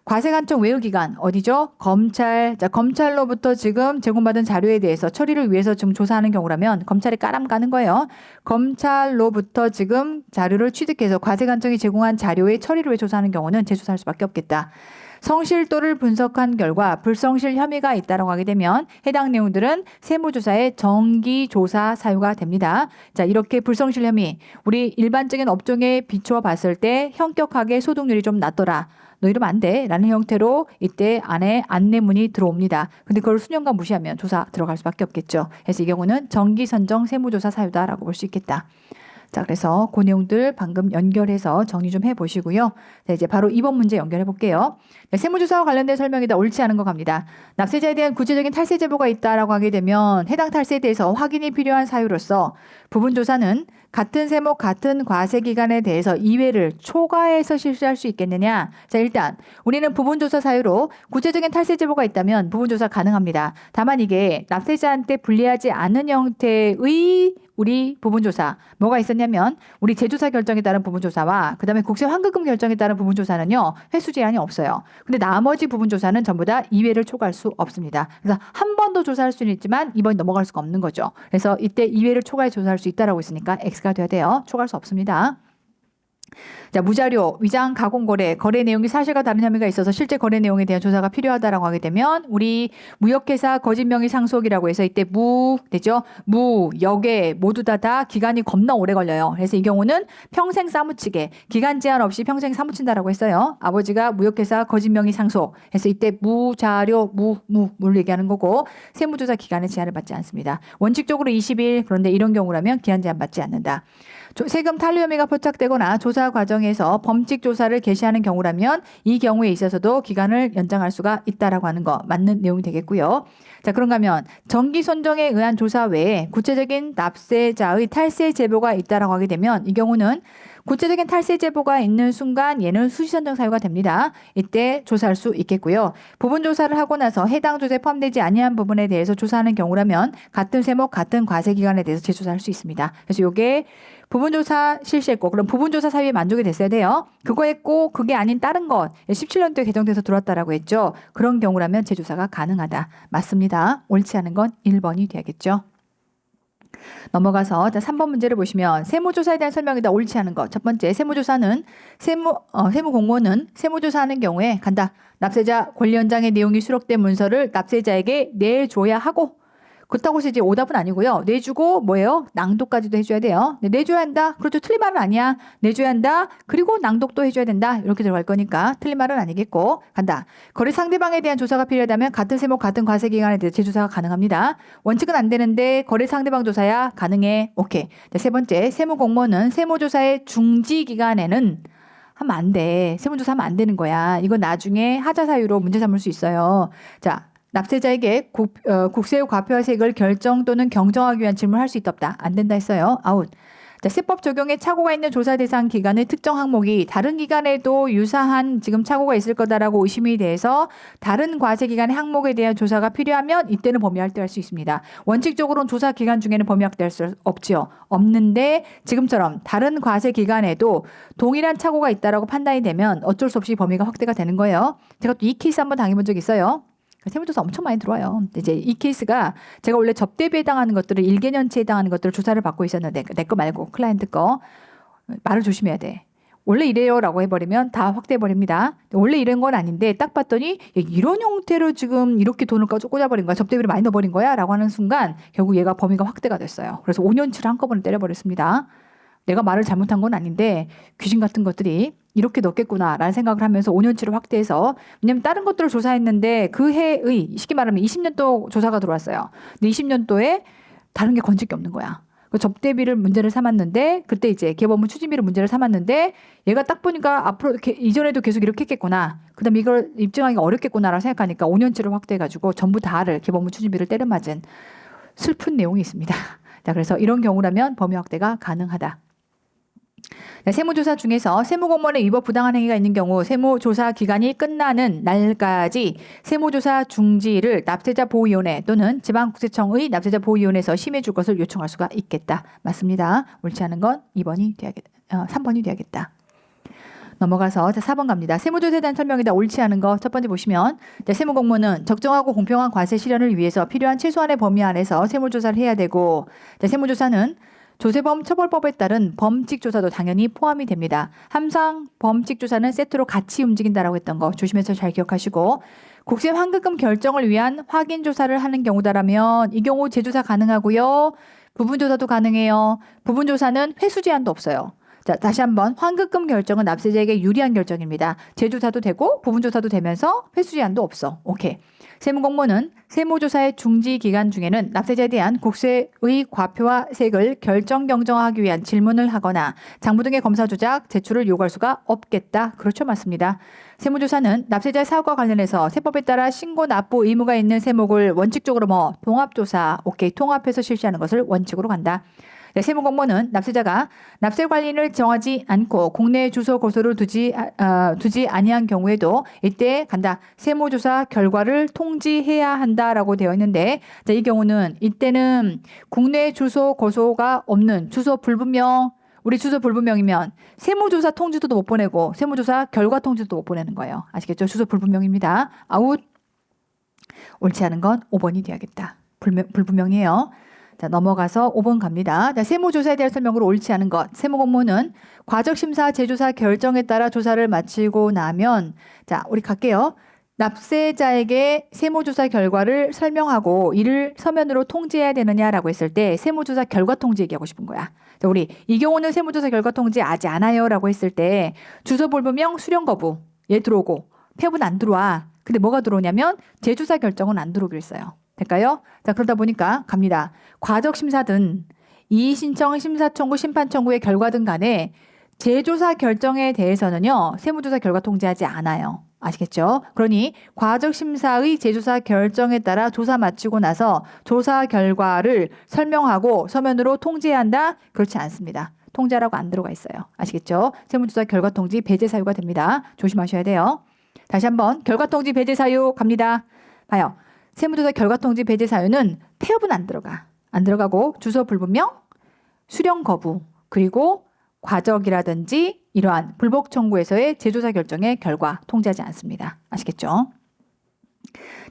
과세관청 외유기관 어디죠? 검찰. 자, 검찰로부터 지금 제공받은 자료에 대해서 처리를 위해서 지금 조사하는 경우라면 검찰이 까람 까는 거예요. 검찰로부터 지금 자료를 취득해서 과세관청이 제공한 자료의 처리를 위해 조사하는 경우는 재조사할 수밖에 없겠다. 성실도를 분석한 결과 불성실 혐의가 있다고 하게 되면 해당 내용들은 세무조사의 정기조사 사유가 됩니다. 자, 이렇게 불성실 혐의, 우리 일반적인 업종에 비추어 봤을 때 현격하게 소득률이 좀 낮더라. 너 이러면 안 돼. 라는 형태로 이때 안에 안내문이 들어옵니다. 근데 그걸 수년간 무시하면 조사 들어갈 수밖에 없겠죠. 그래서 이 경우는 정기선정 세무조사 사유다라고 볼 수 있겠다. 자, 그래서 그 내용들 방금 연결해서 정리 좀 해보시고요. 자, 이제 바로 2번 문제 연결해 볼게요. 네, 세무조사와 관련된 설명이다. 옳지 않은 거 갑니다. 납세자에 대한 구체적인 탈세 제보가 있다라고 하게 되면 해당 탈세에 대해서 확인이 필요한 사유로서 부분조사는 같은 세목 같은 과세기간에 대해서 이외를 초과해서 실시할 수 있겠느냐. 자, 일단 우리는 부분조사 사유로 구체적인 탈세 제보가 있다면 부분조사 가능합니다. 다만 이게 납세자한테 불리하지 않은 형태의 우리 부분조사 뭐가 있었냐면 우리 재조사 결정에 따른 부분조사와 그다음에 국세 환급금 결정에 따른 부분조사는요 횟수 제한이 없어요. 근데 나머지 부분조사는 전부 다 2회를 초과할 수 없습니다. 그래서 한 번 더 조사할 수는 있지만 2번이 넘어갈 수가 없는 거죠. 그래서 이때 2회를 초과해 조사할 수 있다라고 했으니까 X가 돼야 돼요. 초과할 수 없습니다. 자, 무자료, 위장, 가공 거래, 거래 내용이 사실과 다른 혐의가 있어서 실제 거래 내용에 대한 조사가 필요하다라고 하게 되면 우리 무역회사 거짓 명의 상속이라고 해서 이때 되죠? 역에 모두 다 기간이 겁나 오래 걸려요. 그래서 이 경우는 평생 사무치게 기간 제한 없이 평생 사무친다라고 했어요. 아버지가 무역회사 거짓 명의 상속. 해서 이때 무자료, 물 얘기하는 거고 세무조사 기간에 제한을 받지 않습니다. 원칙적으로 20일 그런데 이런 경우라면 기한 제한 받지 않는다. 세금 탈루 혐의가 포착되거나 조사 과정에서 범칙 조사를 개시하는 경우라면 이 경우에 있어서도 기간을 연장할 수가 있다라고 하는 거 맞는 내용이 되겠고요. 자, 그런가 하면 정기 선정에 의한 조사 외에 구체적인 납세자의 탈세 제보가 있다라고 하게 되면 이 경우는 구체적인 탈세 제보가 있는 순간 얘는 수시 선정 사유가 됩니다. 이때 조사할 수 있겠고요. 부분 조사를 하고 나서 해당 조사에 포함되지 아니한 부분에 대해서 조사하는 경우라면 같은 세목 같은 과세 기간에 대해서 재조사할 수 있습니다. 그래서 이게 부분조사 실시했고 그럼 부분조사 사유에 만족이 됐어야 돼요. 그거 했고 그게 아닌 다른 것 17년도에 개정돼서 들어왔다라고 했죠. 그런 경우라면 재조사가 가능하다. 맞습니다. 옳지 않은 건 1번이 돼야겠죠. 넘어가서 3번 문제를 보시면 세무조사에 대한 설명이다. 옳지 않은 것. 첫 번째 세무조사는 세무공무원은 세무조사하는 경우에 간다. 납세자 권리연장의 내용이 수록된 문서를 납세자에게 내줘야 하고 그렇다고 해서 이제 오답은 아니고요. 내주고 뭐예요? 낭독까지도 해줘야 돼요. 내줘야 한다. 그렇죠. 틀린 말은 아니야. 내줘야 한다. 그리고 낭독도 해줘야 된다. 이렇게 들어갈 거니까 틀린 말은 아니겠고 간다. 거래 상대방에 대한 조사가 필요하다면 같은 세목 같은 과세 기간에 대해 재조사가 가능합니다. 원칙은 안 되는데 거래 상대방 조사야 가능해. 오케이. 자, 세 번째 세무공무원은 세무조사의 중지 기간에는 하면 안 돼. 세무조사 하면 안 되는 거야. 이건 나중에 하자 사유로 문제 삼을 수 있어요. 자. 납세자에게 국세의 과표화세액을 결정 또는 경정하기 위한 질문을 할 수 있다 없다. 안 된다 했어요. 아웃. 자, 세법 적용에 착오가 있는 조사 대상 기간의 특정 항목이 다른 기간에도 유사한 지금 착오가 있을 거다라고 의심이 돼서 다른 과세 기간의 항목에 대한 조사가 필요하면 이때는 범위 확대할 수 있습니다. 원칙적으로는 조사 기간 중에는 범위 확대할 수 없지요. 없는데 지금처럼 다른 과세 기간에도 동일한 착오가 있다라고 판단이 되면 어쩔 수 없이 범위가 확대가 되는 거예요. 제가 또 이 케이스 한번 당해본 적 있어요. 세무조사 엄청 많이 들어와요. 이제 이 케이스가 제가 원래 접대비에 해당하는 것들을 1개년치에 해당하는 것들을 조사를 받고 있었는데 내 거 말고 클라이언트 거 말을 조심해야 돼. 원래 이래요라고 해버리면 다 확대해버립니다. 원래 이런 건 아닌데 딱 봤더니 이런 형태로 지금 이렇게 돈을 꽂아버린 거야. 접대비를 많이 넣어버린 거야 라고 하는 순간 결국 얘가 범위가 확대가 됐어요. 그래서 5년치를 한꺼번에 때려버렸습니다. 내가 말을 잘못한 건 아닌데 귀신 같은 것들이 이렇게 넣겠구나라는 생각을 하면서 5년치를 확대해서 왜냐면 다른 것들을 조사했는데 그 해의 쉽게 말하면 20년도 조사가 들어왔어요. 근데 20년도에 다른 게 건질 게 없는 거야. 그 접대비를 문제를 삼았는데 그때 이제 기업업무 추진비를 문제를 삼았는데 얘가 딱 보니까 앞으로 이전에도 계속 이렇게 했겠구나. 그다음에 이걸 입증하기가 어렵겠구나라고 생각하니까 5년치를 확대해가지고 전부 다를 기업업무 추진비를 때려맞은 슬픈 내용이 있습니다. 자, 그래서 이런 경우라면 범위 확대가 가능하다. 세무조사 중에서 세무공무원의 위법 부당한 행위가 있는 경우 세무조사 기간이 끝나는 날까지 세무조사 중지를 납세자 보호위원회 또는 지방국세청의 납세자 보호위원회에서 심의해 줄 것을 요청할 수가 있겠다. 맞습니다. 옳지 않은 건 3번이 돼야겠다. 넘어가서 4번 갑니다. 세무조사에 대한 설명이다. 옳지 않은 거 첫 번째 보시면 세무공무원은 적정하고 공평한 과세 실현을 위해서 필요한 최소한의 범위 안에서 세무조사를 해야 되고 세무조사는 조세범 처벌법에 따른 범칙조사도 당연히 포함이 됩니다. 항상 범칙조사는 세트로 같이 움직인다라고 했던 거 조심해서 잘 기억하시고 국세 환급금 결정을 위한 확인조사를 하는 경우다라면 이 경우 재조사 가능하고요. 부분조사도 가능해요. 부분조사는 회수 제한도 없어요. 자, 다시 한번 환급금 결정은 납세자에게 유리한 결정입니다. 재조사도 되고 부분조사도 되면서 회수 제한도 없어. 오케이. 세무공무원은 세무조사의 중지 기간 중에는 납세자에 대한 국세의 과표와 세액을 경정하기 위한 질문을 하거나 장부 등의 검사 조작, 제출을 요구할 수가 없겠다. 그렇죠. 맞습니다. 세무조사는 납세자의 사업과 관련해서 세법에 따라 신고 납부 의무가 있는 세목을 원칙적으로 통합조사, 오케이, 통합해서 실시하는 것을 원칙으로 간다. 세무공무원은 납세자가 납세관리인을 정하지 않고 국내 주소 고소를 두지 아니한 경우에도 이때 간다. 세무조사 결과를 통지해야 한다라고 되어 있는데 이 경우는 이때는 국내 주소 고소가 없는 주소 불분명 우리 주소 불분명이면 세무조사 통지도 못 보내고 세무조사 결과 통지도 못 보내는 거예요. 아시겠죠? 주소 불분명입니다. 아웃. 옳지 않은 건 5번이 돼야겠다. 불분명이에요. 자, 넘어가서 5번 갑니다. 자, 세무조사에 대한 설명으로 옳지 않은 것. 세무공모는 과적심사, 재조사 결정에 따라 조사를 마치고 나면 자, 우리 갈게요. 납세자에게 세무조사 결과를 설명하고 이를 서면으로 통지해야 되느냐라고 했을 때 세무조사 결과 통지 얘기하고 싶은 거야. 자, 우리 이 경우는 세무조사 결과 통지하지 않아요라고 했을 때 주소 불분명 수령 거부 얘 들어오고 폐업은 안 들어와. 근데 뭐가 들어오냐면 재조사 결정은 안 들어오기로 했어요. 될까요? 자, 그러다 보니까 갑니다. 과적심사든 이의신청, 심사청구, 심판청구의 결과 등 간에 재조사 결정에 대해서는요. 세무조사 결과 통지하지 않아요. 아시겠죠? 그러니 과적심사의 재조사 결정에 따라 조사 마치고 나서 조사 결과를 설명하고 서면으로 통지해야 한다? 그렇지 않습니다. 통지하라고 안 들어가 있어요. 아시겠죠? 세무조사 결과 통지 배제 사유가 됩니다. 조심하셔야 돼요. 다시 한번 결과 통지 배제 사유 갑니다. 봐요. 세무조사 결과 통지 배제 사유는 폐업은 안 들어가. 안 들어가고 주소 불분명, 수령 거부, 그리고 과적이라든지 이러한 불복 청구에서의 재조사 결정의 결과 통지하지 않습니다. 아시겠죠?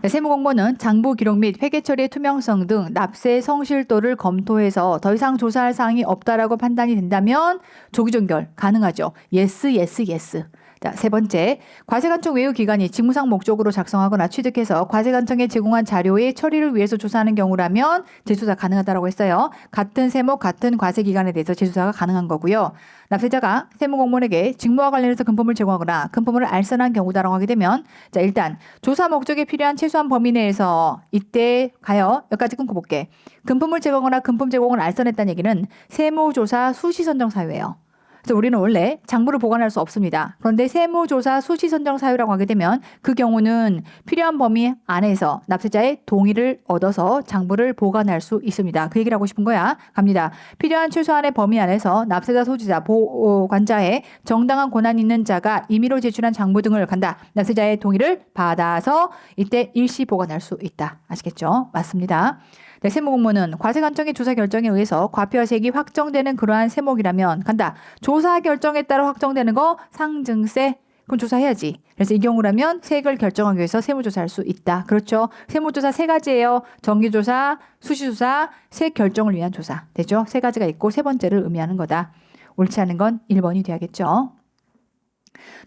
네, 세무공모는 장부 기록 및 회계 처리의 투명성 등 납세 성실도를 검토해서 더 이상 조사할 사항이 없다라고 판단이 된다면 조기 종결 가능하죠. 예스, 예스, 예스. 자, 세 번째, 과세관청 외유 기관이 직무상 목적으로 작성하거나 취득해서 과세관청에 제공한 자료의 처리를 위해서 조사하는 경우라면 재조사 가능하다라고 했어요. 같은 세목, 같은 과세기관에 대해서 재조사가 가능한 거고요. 납세자가 세무공무원에게 직무와 관련해서 금품을 제공하거나 금품을 알선한 경우다라고 하게 되면 자, 일단 조사 목적에 필요한 최소한 범위 내에서 이때 가요. 여기까지 끊고 볼게. 금품을 제공하거나 금품 제공을 알선했다는 얘기는 세무조사 수시 선정 사유예요. 그래서 우리는 원래 장부를 보관할 수 없습니다. 그런데 세무조사 수시 선정 사유라고 하게 되면 그 경우는 필요한 범위 안에서 납세자의 동의를 얻어서 장부를 보관할 수 있습니다. 그 얘기를 하고 싶은 거야. 갑니다. 필요한 최소한의 범위 안에서 납세자, 소지자, 보관자의 정당한 권한 있는 자가 임의로 제출한 장부 등을 간다. 납세자의 동의를 받아서 이때 일시 보관할 수 있다. 아시겠죠? 맞습니다. 네, 세무공모는 과세관청의 조사 결정에 의해서 과표세액이 확정되는 그러한 세목이라면 간다. 조사 결정에 따라 확정되는 거 상증세. 그럼 조사해야지. 그래서 이 경우라면 세액을 결정하기 위해서 세무조사할 수 있다. 그렇죠. 세무조사 세 가지예요. 정기조사, 수시조사, 세액 결정을 위한 조사. 되죠? 세 가지가 있고 세 번째를 의미하는 거다. 옳지 않은 건 1번이 돼야겠죠.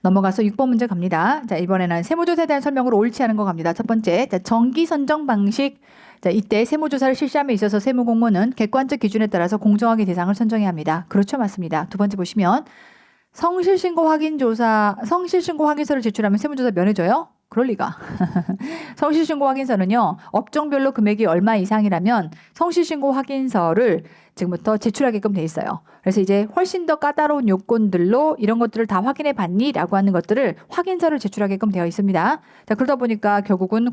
넘어가서 6번 문제 갑니다. 자, 이번에는 세무조사에 대한 설명으로 옳지 않은 거 갑니다. 첫 번째, 자, 정기 선정 방식. 자, 이때 세무조사를 실시함에 있어서 세무공모는 객관적 기준에 따라서 공정하게 대상을 선정해야 합니다. 그렇죠, 맞습니다. 두 번째 보시면 성실신고 확인서를 제출하면 세무조사 면해줘요? 그럴 리가. 성실신고 확인서는요, 업종별로 금액이 얼마 이상이라면 성실신고 확인서를 지금부터 제출하게끔 돼 있어요. 그래서 이제 훨씬 더 까다로운 요건들로 이런 것들을 다 확인해 봤니? 라고 하는 것들을 확인서를 제출하게끔 되어 있습니다. 자, 그러다 보니까 결국은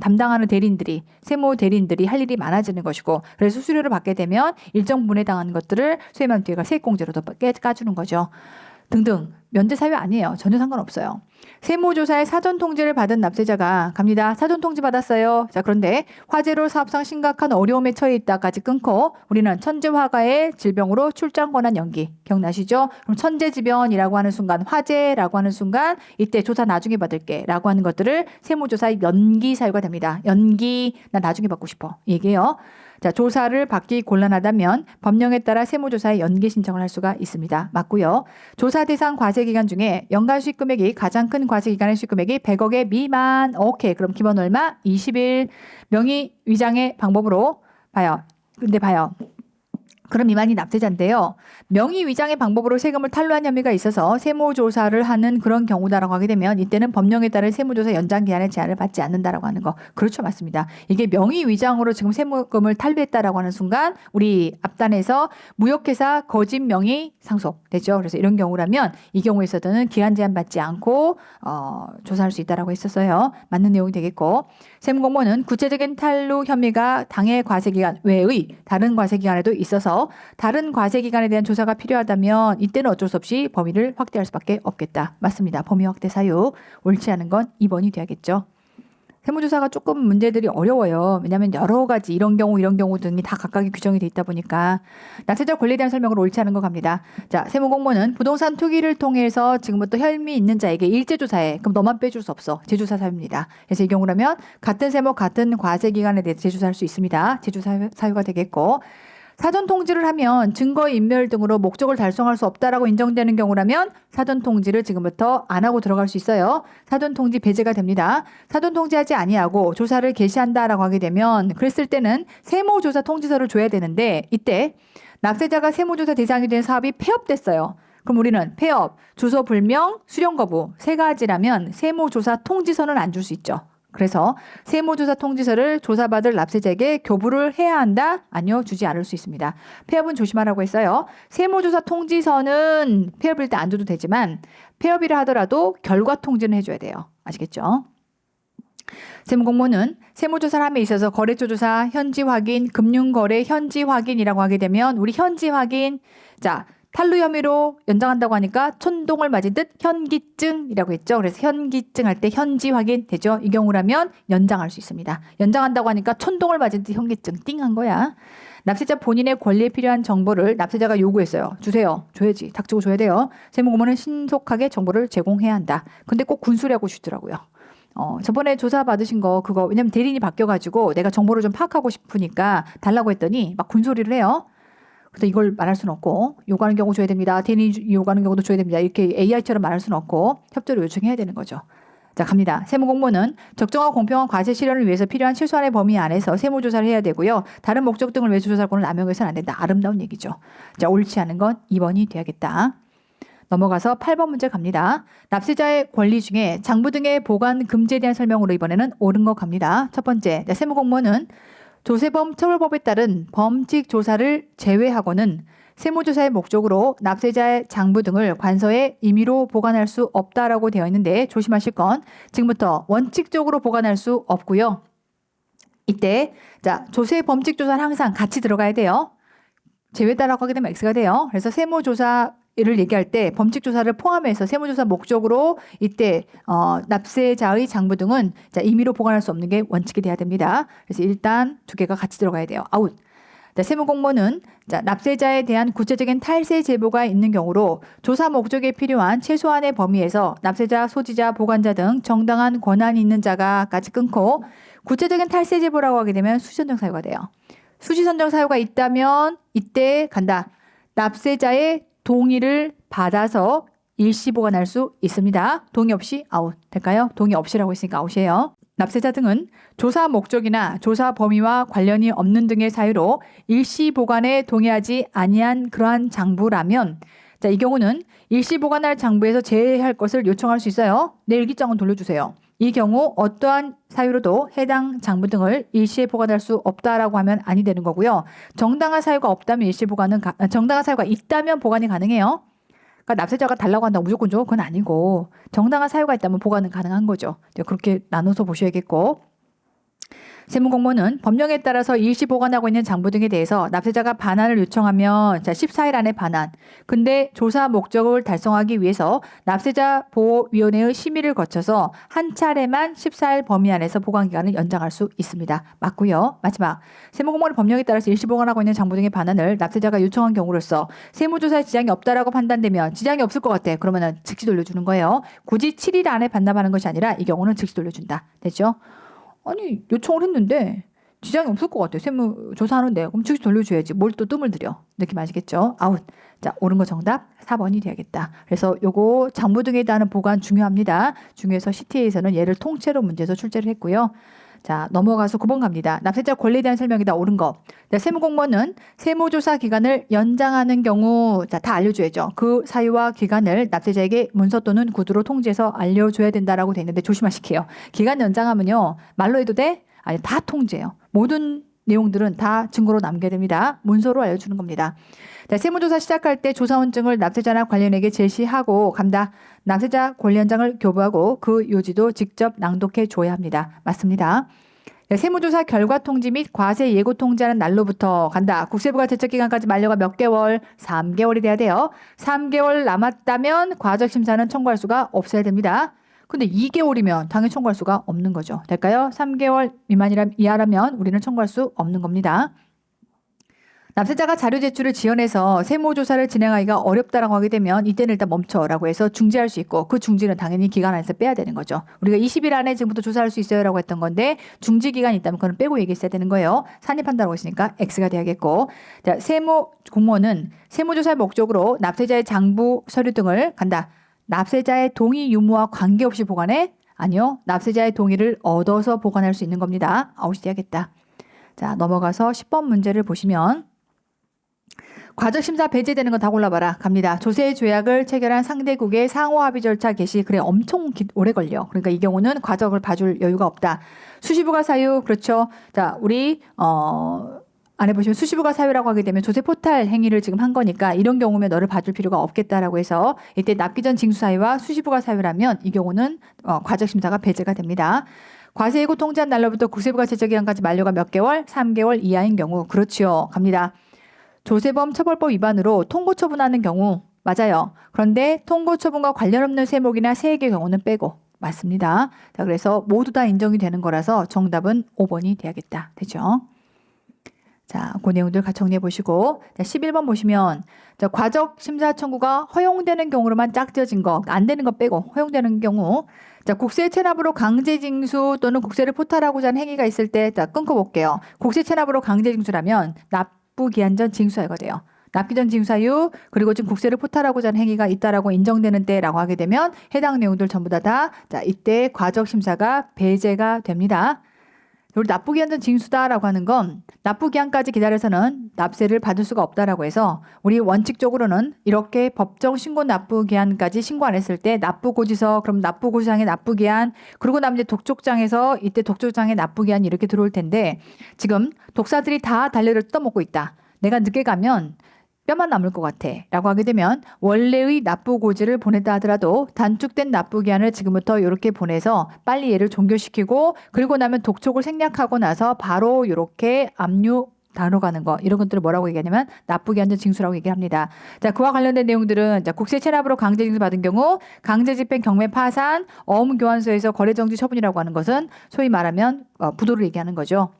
담당하는 대리인들이, 세무 대리인들이 할 일이 많아지는 것이고, 그래서 수수료를 받게 되면 일정 부분에 당하는 것들을 수혜만 뒤에가 세액공제로도 까주는 거죠. 등등. 면제 사유 아니에요. 전혀 상관없어요. 세무조사의 사전 통지를 받은 납세자가 갑니다. 사전 통지 받았어요. 자, 그런데 화재로 사업상 심각한 어려움에 처해 있다까지 끊고 우리는 천재화가의 질병으로 출장 권한 연기. 기억나시죠? 그럼 천재지변이라고 하는 순간, 화재라고 하는 순간 이때 조사 나중에 받을게 라고 하는 것들을 세무조사의 연기 사유가 됩니다. 연기, 나 나중에 받고 싶어. 이게요. 자, 조사를 받기 곤란하다면 법령에 따라 세무조사에 연기 신청을 할 수가 있습니다. 맞고요. 조사 대상 과세기간 중에 연간 수익금액이 가장 큰 과세기간의 수익금액이 100억의 미만. 오케이. 그럼 기본 얼마? 20일. 명의 위장의 방법으로 봐요. 근데 봐요. 그럼 이만이 납세자인데요. 명의 위장의 방법으로 세금을 탈루한 혐의가 있어서 세무조사를 하는 그런 경우다라고 하게 되면 이때는 법령에 따른 세무조사 연장 기한의 제한을 받지 않는다라고 하는 거. 그렇죠. 맞습니다. 이게 명의 위장으로 지금 세무금을 탈루했다라고 하는 순간 우리 앞단에서 무역회사 거짓 명의 상속되죠. 그래서 이런 경우라면 이 경우에서는 기한 제한 받지 않고 조사할 수 있다라고 했었어요. 맞는 내용이 되겠고 세무공모는 구체적인 탈루 혐의가 당해 과세기간 외의 다른 과세기간에도 있어서 다른 과세기간에 대한 조사가 필요하다면 이때는 어쩔 수 없이 범위를 확대할 수밖에 없겠다. 맞습니다. 범위 확대 사유. 옳지 않은 건 2번이 돼야겠죠. 세무조사가 조금 문제들이 어려워요. 왜냐하면 여러 가지 이런 경우 등이 다 각각의 규정이 돼 있다 보니까 납세자 권리에 대한 설명으로 옳지 않은 것 갑니다. 자, 세무공모는 부동산 투기를 통해서 지금부터 혐의 있는 자에게 일제조사해. 그럼 너만 빼줄 수 없어. 재조사 사유입니다. 그래서 이 경우라면 같은 세목 같은 과세 기간에 대해서 재조사할 수 있습니다. 재조사 사유가 되겠고 사전 통지를 하면 증거 인멸 등으로 목적을 달성할 수 없다라고 인정되는 경우라면 사전 통지를 지금부터 안 하고 들어갈 수 있어요. 사전 통지 배제가 됩니다. 사전 통지하지 아니하고 조사를 개시한다라고 하게 되면 그랬을 때는 세무조사 통지서를 줘야 되는데 이때 납세자가 세무조사 대상이 된 사업이 폐업됐어요. 그럼 우리는 폐업, 주소 불명, 수령 거부 세 가지라면 세무조사 통지서는 안 줄 수 있죠. 그래서 세무조사 통지서를 조사받을 납세자에게 교부를 해야 한다? 아니요, 주지 않을 수 있습니다. 폐업은 조심하라고 했어요. 세무조사 통지서는 폐업일 때 안 줘도 되지만 폐업이라 하더라도 결과 통지는 해줘야 돼요. 아시겠죠? 세무공모는 세무조사를 함에 있어서 거래처 조사, 현지 확인, 금융거래 현지 확인이라고 하게 되면 우리 현지 확인, 자 탈루 혐의로 연장한다고 하니까 천동을 맞은 듯 현기증이라고 했죠. 그래서 현기증 할 때 현지 확인 되죠. 이 경우라면 연장할 수 있습니다. 연장한다고 하니까 천동을 맞은 듯 현기증 띵한 거야. 납세자 본인의 권리에 필요한 정보를 납세자가 요구했어요. 주세요. 줘야지. 닥치고 줘야 돼요. 세무공모는 신속하게 정보를 제공해야 한다. 근데 꼭 군수라고 주더라고요. 저번에 조사 받으신 거 그거 왜냐면 대리인이 바뀌어가지고 내가 정보를 좀 파악하고 싶으니까 달라고 했더니 막 군소리를 해요. 그래서 이걸 말할 수는 없고 요구하는 경우 줘야 됩니다. 대리인이 요구하는 경우도 줘야 됩니다. 이렇게 AI처럼 말할 수는 없고 협조를 요청해야 되는 거죠. 자, 갑니다. 세무공모는 적정하고 공평한 과세 실현을 위해서 필요한 최소한의 범위 안에서 세무조사를 해야 되고요. 다른 목적 등을 위해 조사권을 남용해서는 안 된다. 아름다운 얘기죠. 자, 옳지 않은 건 2번이 돼야겠다. 넘어가서 8번 문제 갑니다. 납세자의 권리 중에 장부 등의 보관 금지에 대한 설명으로 이번에는 옳은 거 갑니다. 첫 번째, 세무공모는 조세범 처벌법에 따른 범칙 조사를 제외하고는 세무조사의 목적으로 납세자의 장부 등을 관서에 임의로 보관할 수 없다라고 되어 있는데 조심하실 건 지금부터 원칙적으로 보관할 수 없고요. 이때 자 조세 범칙 조사는 항상 같이 들어가야 돼요. 제외다라고 하게 되면 X가 돼요. 그래서 세무조사를 얘기할 때 범칙조사를 포함해서 세무조사 목적으로 이때 납세자의 장부 등은 자, 임의로 보관할 수 없는 게 원칙이 돼야 됩니다. 그래서 일단 두 개가 같이 들어가야 돼요. 아웃. 자, 세무공모는 자, 납세자에 대한 구체적인 탈세 제보가 있는 경우로 조사 목적에 필요한 최소한의 범위에서 납세자, 소지자, 보관자 등 정당한 권한이 있는 자가까지 끊고 구체적인 탈세 제보라고 하게 되면 수지선정 사유가 돼요. 수지선정 사유가 있다면 이때 간다. 납세자의 동의를 받아서 일시 보관할 수 있습니다. 동의 없이 아웃 될까요? 동의 없이라고 했으니까 아웃이에요. 납세자 등은 조사 목적이나 조사 범위와 관련이 없는 등의 사유로 일시 보관에 동의하지 아니한 그러한 장부라면 자, 이 경우는 일시 보관할 장부에서 제외할 것을 요청할 수 있어요. 내 일기장은 돌려주세요. 이 경우 어떠한 사유로도 해당 장부 등을 일시에 보관할 수 없다라고 하면 아니 되는 거고요. 정당한 사유가 없다면 일시 보관은 정당한 사유가 있다면 보관이 가능해요. 그러니까 납세자가 달라고 한다고 무조건 줘? 그건 아니고 정당한 사유가 있다면 보관은 가능한 거죠. 그렇게 나눠서 보셔야겠고 세무공모는 법령에 따라서 일시 보관하고 있는 장부 등에 대해서 납세자가 반환을 요청하면 자 14일 안에 반환. 근데 조사 목적을 달성하기 위해서 납세자 보호위원회의 심의를 거쳐서 한 차례만 14일 범위 안에서 보관 기간을 연장할 수 있습니다. 맞고요. 마지막 세무공모는 법령에 따라서 일시 보관하고 있는 장부 등의 반환을 납세자가 요청한 경우로서 세무조사에 지장이 없다라고 판단되면 지장이 없을 것 같아. 그러면은 즉시 돌려주는 거예요. 굳이 7일 안에 반납하는 것이 아니라 이 경우는 즉시 돌려준다. 됐죠? 아니 요청을 했는데 지장이 없을 것 같아요. 세무조사하는데 그럼 즉시 돌려줘야지. 뭘 또 뜸을 들여. 느낌 아시겠죠? 아웃. 자 옳은 거 정답 4번이 돼야겠다. 그래서 요거 장부 등에 대한 보관 중요합니다. 중요해서 CTA에서는 얘를 통째로 문제에서 출제를 했고요. 자 넘어가서 9번 갑니다. 납세자 권리에 대한 설명이다. 옳은 거. 자, 세무공모는 세무조사 기간을 연장하는 경우 자, 다 알려줘야죠. 그 사유와 기간을 납세자에게 문서 또는 구두로 통지해서 알려줘야 된다라고 돼 있는데 조심하실게요. 기간 연장하면요. 말로 해도 돼? 아니 다 통지해요. 모든 내용들은 다 증거로 남겨야 됩니다. 문서로 알려주는 겁니다. 자, 세무조사 시작할 때 조사원증을 납세자나 관련에게 제시하고 간다. 납세자 권리연장을 교부하고 그 요지도 직접 낭독해 줘야 합니다. 맞습니다. 네, 세무조사 결과 통지 및 과세 예고 통지하는 날로부터 간다. 국세부가 제척기간까지 만료가 몇 개월? 3개월이 돼야 돼요. 3개월 남았다면 과적심사는 청구할 수가 없어야 됩니다. 근데 2개월이면 당연히 청구할 수가 없는 거죠. 될까요? 3개월 이하라면 우리는 청구할 수 없는 겁니다. 납세자가 자료 제출을 지연해서 세무조사를 진행하기가 어렵다라고 하게 되면 이때는 일단 멈춰라고 해서 중지할 수 있고 그 중지는 당연히 기간 안에서 빼야 되는 거죠. 우리가 20일 안에 지금부터 조사할 수 있어요라고 했던 건데 중지 기간이 있다면 그건 빼고 얘기했어야 되는 거예요. 산입한다고 했으니까 X가 돼야겠고, 자, 세무 공무원은 세무조사의 목적으로 납세자의 장부 서류 등을 간다. 납세자의 동의 유무와 관계없이 보관해? 아니요. 납세자의 동의를 얻어서 보관할 수 있는 겁니다. 아웃이 돼야겠다. 자, 넘어가서 10번 문제를 보시면 과적심사 배제되는 거 다 골라봐라. 갑니다. 조세 조약을 체결한 상대국의 상호 합의 절차 개시. 그래, 엄청 오래 걸려. 그러니까 이 경우는 과적을 봐줄 여유가 없다. 수시부가 사유. 그렇죠. 자, 우리 안에 보시면 수시부가 사유라고 하게 되면 조세 포탈 행위를 지금 한 거니까 이런 경우면 너를 봐줄 필요가 없겠다라고 해서 이때 납기 전 징수 사유와 수시부가 사유라면 이 경우는 과적심사가 배제가 됩니다. 과세예고 통지한 날로부터 국세부가 제적기간까지 만료가 몇 개월? 3개월 이하인 경우. 그렇지요. 갑니다. 조세범 처벌법 위반으로 통고 처분하는 경우 맞아요. 그런데 통고 처분과 관련 없는 세목이나 세액의 경우는 빼고 맞습니다. 자, 그래서 모두 다 인정이 되는 거라서 정답은 5번이 돼야겠다. 되죠? 자, 그 내용들 같이 정리해 보시고, 자, 11번 보시면 자, 과적 심사 청구가 허용되는 경우로만 짝지어진 거, 안 되는 거 빼고 허용되는 경우. 자, 국세 체납으로 강제 징수 또는 국세를 포탈하고자 하는 행위가 있을 때, 자, 끊고 볼게요. 국세 체납으로 강제 징수라면 납부 기한 전 징수사유가 돼요. 납기 전 징수사유, 그리고 지금 국세를 포탈하고자 하는 행위가 있다라고 인정되는 때라고 하게 되면 해당 내용들 전부 자, 이때 과적 심사가 배제가 됩니다. 우리 납부기한 전 징수다라고 하는 건 납부기한까지 기다려서는 납세를 받을 수가 없다라고 해서 우리 원칙적으로는 이렇게 법정 신고 납부기한까지 신고 안 했을 때 납부고지서, 그럼 납부고지상의 납부기한, 그리고 나면 이제 독촉장에서 이때 독촉장의 납부기한 이렇게 들어올 텐데 지금 독사들이 다 달래를 뜯어먹고 있다. 내가 늦게 가면 뼈만 남을 것 같아 라고 하게 되면 원래의 납부고지를 보냈다 하더라도 단축된 납부기한을 지금부터 이렇게 보내서 빨리 얘를 종결시키고 그리고 나면 독촉을 생략하고 나서 바로 이렇게 압류 다뤄가는 거, 이런 것들을 뭐라고 얘기하냐면 납부기한 전 징수라고 얘기합니다. 자, 그와 관련된 내용들은 자, 국세 체납으로 강제 징수 받은 경우 강제 집행 경매 파산 어음교환소에서 거래 정지 처분이라고 하는 것은 소위 말하면 부도를 얘기하는 거죠.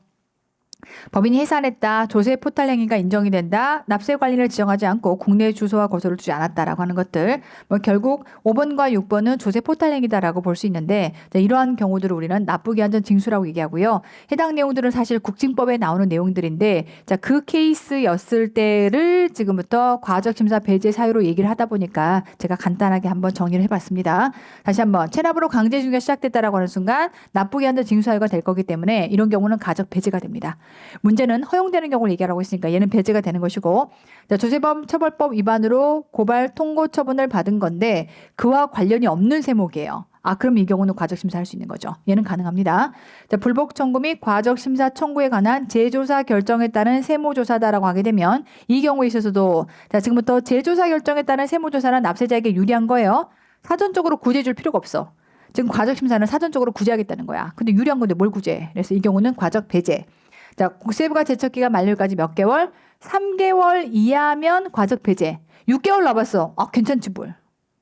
법인이 해산했다. 조세 포탈 행위가 인정이 된다. 납세 관리를 지정하지 않고 국내 주소와 거소를 주지 않았다라고 하는 것들. 결국 5번과 6번은 조세 포탈 행위다라고 볼 수 있는데 이러한 경우들을 우리는 납부기한 전 징수라고 얘기하고요. 해당 내용들은 사실 국징법에 나오는 내용들인데 자, 그 케이스였을 때를 지금부터 과적심사 배제 사유로 얘기를 하다 보니까 제가 간단하게 한번 정리를 해봤습니다. 다시 한번 체납으로 강제 징수가 시작됐다라고 하는 순간 납부기한 전 징수 사유가 될 거기 때문에 이런 경우는 과적 배제가 됩니다. 문제는 허용되는 경우를 얘기하라고 했으니까 얘는 배제가 되는 것이고, 자, 조세범 처벌법 위반으로 고발 통고 처분을 받은 건데 그와 관련이 없는 세목이에요. 그럼 이 경우는 과적심사 할 수 있는 거죠. 얘는 가능합니다. 자, 불복 청구 및 과적심사 청구에 관한 재조사 결정에 따른 세무조사다라고 하게 되면 이 경우에 있어서도 자, 지금부터 재조사 결정에 따른 세무조사는 납세자에게 유리한 거예요. 사전적으로 구제해 줄 필요가 없어. 지금 과적심사는 사전적으로 구제하겠다는 거야. 근데 유리한 건데 뭘 구제해? 그래서 이 경우는 과적 배제. 자, 국세부가 제척기간 만료까지 몇 개월? 3개월 이하면 과적 배제. 6개월 남았어. 괜찮지 뭘.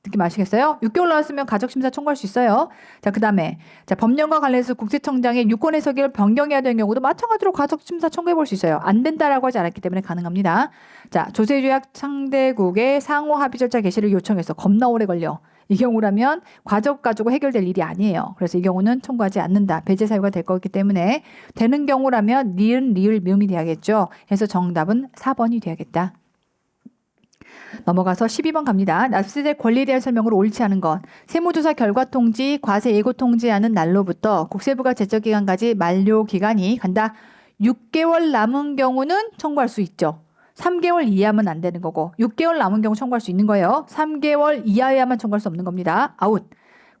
느낌 아시겠어요? 6개월 나왔으면 과적심사 청구할 수 있어요. 자, 그 다음에 자, 법령과 관련해서 국세청장의 유권 해석을 변경해야 되는 경우도 마찬가지로 과적심사 청구해 볼 수 있어요. 안 된다라고 하지 않았기 때문에 가능합니다. 자, 조세조약 상대국의 상호 합의 절차 개시를 요청해서 겁나 오래 걸려. 이 경우라면 과적 가지고 해결될 일이 아니에요. 그래서 이 경우는 청구하지 않는다. 배제 사유가 될 거기 때문에 되는 경우라면 니은, 리을, 미음이 돼야겠죠. 그래서 정답은 4번이 돼야겠다. 넘어가서 12번 갑니다. 납세자의 권리에 대한 설명으로 옳지 않은 것. 세무조사 결과 통지, 과세 예고 통지하는 날로부터 국세부가 제적기간까지 만료 기간이 간다. 6개월 남은 경우는 청구할 수 있죠. 3개월 이하면 안 되는 거고 6개월 남은 경우 청구할 수 있는 거예요. 3개월 이하여야만 청구할 수 없는 겁니다. 아웃.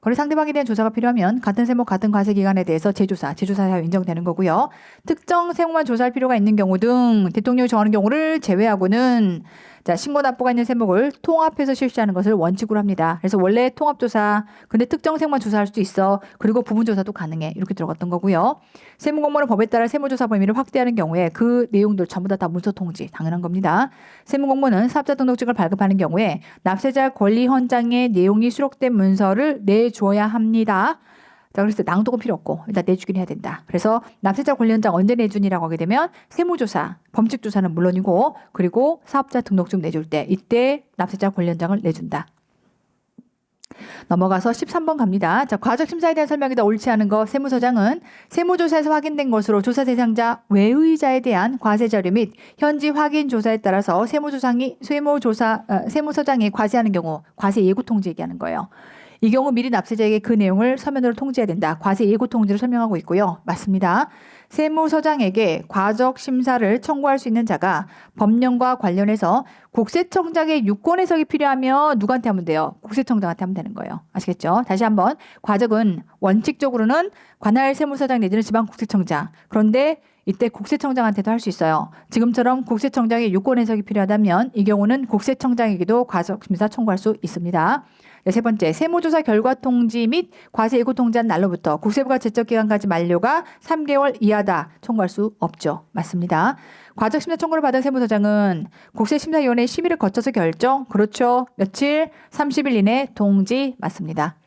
거래 상대방에 대한 조사가 필요하면 같은 세목 같은 과세 기간에 대해서 재조사 사유 인정되는 거고요. 특정 세목만 조사할 필요가 있는 경우 등 대통령이 정하는 경우를 제외하고는 자, 신고 납부가 있는 세목을 통합해서 실시하는 것을 원칙으로 합니다. 그래서 원래 통합조사, 근데 특정 세목만 조사할 수도 있어. 그리고 부분조사도 가능해. 이렇게 들어갔던 거고요. 세무공무원은 법에 따라 세무조사 범위를 확대하는 경우에 그 내용들 전부 다 문서 통지 당연한 겁니다. 세무공무원은 사업자 등록증을 발급하는 경우에 납세자 권리 헌장의 내용이 수록된 문서를 내줘야 합니다. 자, 그래서 낭독은 필요 없고 일단 내주긴 해야 된다. 그래서 납세자 권리 헌장 언제 내준이라고 하게 되면 세무조사, 범칙조사는 물론이고 그리고 사업자 등록증 내줄 때 이때 납세자 권리 헌장을 내준다. 넘어가서 13번 갑니다. 자, 과적 심사에 대한 설명이다. 옳지 않은 거. 세무서장은 세무조사에서 확인된 것으로 조사 대상자 외의자에 대한 과세 자료 및 현지 확인 조사에 따라서 세무서장이 과세하는 경우 과세 예고 통지 얘기하는 거예요. 이 경우 미리 납세자에게 그 내용을 서면으로 통지해야 된다. 과세 예고 통지를 설명하고 있고요. 맞습니다. 세무서장에게 과적 심사를 청구할 수 있는 자가 법령과 관련해서 국세청장의 유권 해석이 필요하면 누구한테 하면 돼요? 국세청장한테 하면 되는 거예요. 아시겠죠? 다시 한번 과적은 원칙적으로는 관할 세무서장 내지는 지방국세청장. 그런데 이때 국세청장한테도 할 수 있어요. 지금처럼 국세청장의 유권 해석이 필요하다면 이 경우는 국세청장에게도 과적 심사 청구할 수 있습니다. 네, 세 번째, 세무조사 결과 통지 및 과세 예고 통지한 날로부터 국세부가 제적 기간까지 만료가 3개월 이하다. 청구할 수 없죠. 맞습니다. 과적 심사 청구를 받은 세무서장은 국세심사위원회 심의를 거쳐서 결정. 그렇죠. 며칠? 30일 이내 통지. 맞습니다.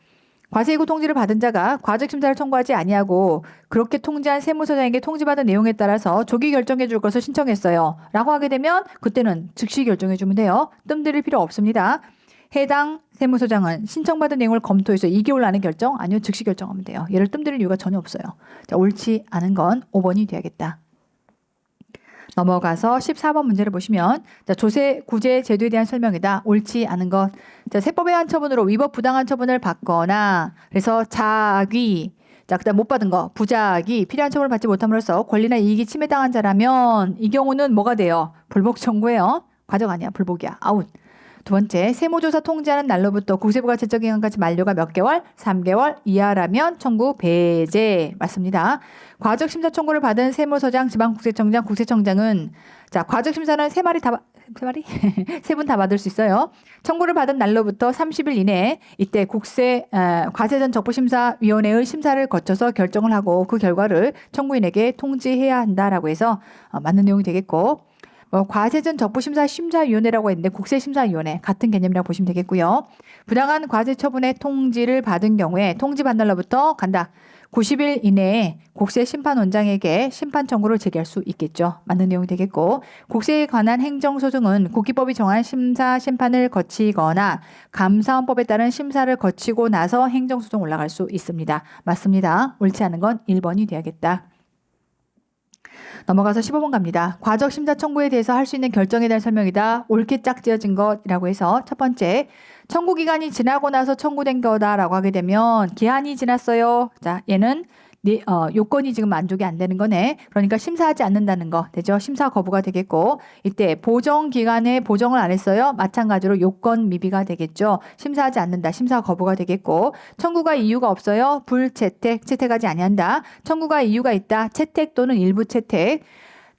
과세 예고 통지를 받은 자가 과적 심사를 청구하지 아니하고 그렇게 통지한 세무서장에게 통지받은 내용에 따라서 조기 결정해 줄 것을 신청했어요. 라고 하게 되면 그때는 즉시 결정해 주면 돼요. 뜸들일 필요 없습니다. 해당 세무서장은 신청받은 내용을 검토해서 2개월 안에 결정? 아니요. 즉시 결정하면 돼요. 얘를 뜸들일 이유가 전혀 없어요. 자, 옳지 않은 건 5번이 돼야겠다. 넘어가서 14번 문제를 보시면 자, 조세 구제 제도에 대한 설명이다. 옳지 않은 것. 자, 세법의 한 처분으로 위법 부당한 처분을 받거나 그래서 자기 자, 그다음 못 받은 거 부작위 필요한 처분을 받지 못함으로써 권리나 이익이 침해당한 자라면 이 경우는 뭐가 돼요? 불복 청구예요. 과정 아니야. 불복이야. 아웃. 두 번째, 세무조사 통지하는 날로부터 국세부가 제적 기간까지 만료가 몇 개월? 3개월 이하라면 청구 배제. 맞습니다. 과적 심사 청구를 받은 세무서장, 지방국세청장, 국세청장은 자, 과적 심사는 세 분 다 받을 수 있어요. 청구를 받은 날로부터 30일 이내에 이때 과세전 적부심사위원회의 심사를 거쳐서 결정을 하고 그 결과를 청구인에게 통지해야 한다라고 해서 맞는 내용이 되겠고 과세전 적부심사위원회라고 했는데 국세심사위원회 같은 개념이라고 보시면 되겠고요. 부당한 과세 처분의 통지를 받은 경우에 통지받은 날로부터 간다. 90일 이내에 국세심판원장에게 심판 청구를 제기할 수 있겠죠. 맞는 내용이 되겠고 국세에 관한 행정소송은 국기법이 정한 심사 심판을 거치거나 감사원법에 따른 심사를 거치고 나서 행정소송 올라갈 수 있습니다. 맞습니다. 옳지 않은 건 1번이 돼야겠다. 넘어가서 15번 갑니다. 과적 심사 청구에 대해서 할 수 있는 결정에 대한 설명이다. 옳게 짝지어진 것이라고 해서 첫 번째, 청구 기간이 지나고 나서 청구된 거다라고 하게 되면 기한이 지났어요. 자, 얘는 요건이 지금 만족이 안 되는 거네. 그러니까 심사하지 않는다는 거 되죠. 심사 거부가 되겠고 이때 보정 기간에 보정을 안 했어요. 마찬가지로 요건 미비가 되겠죠. 심사하지 않는다. 심사 거부가 되겠고 청구가 이유가 없어요. 불채택, 채택하지 아니한다. 청구가 이유가 있다. 채택 또는 일부 채택.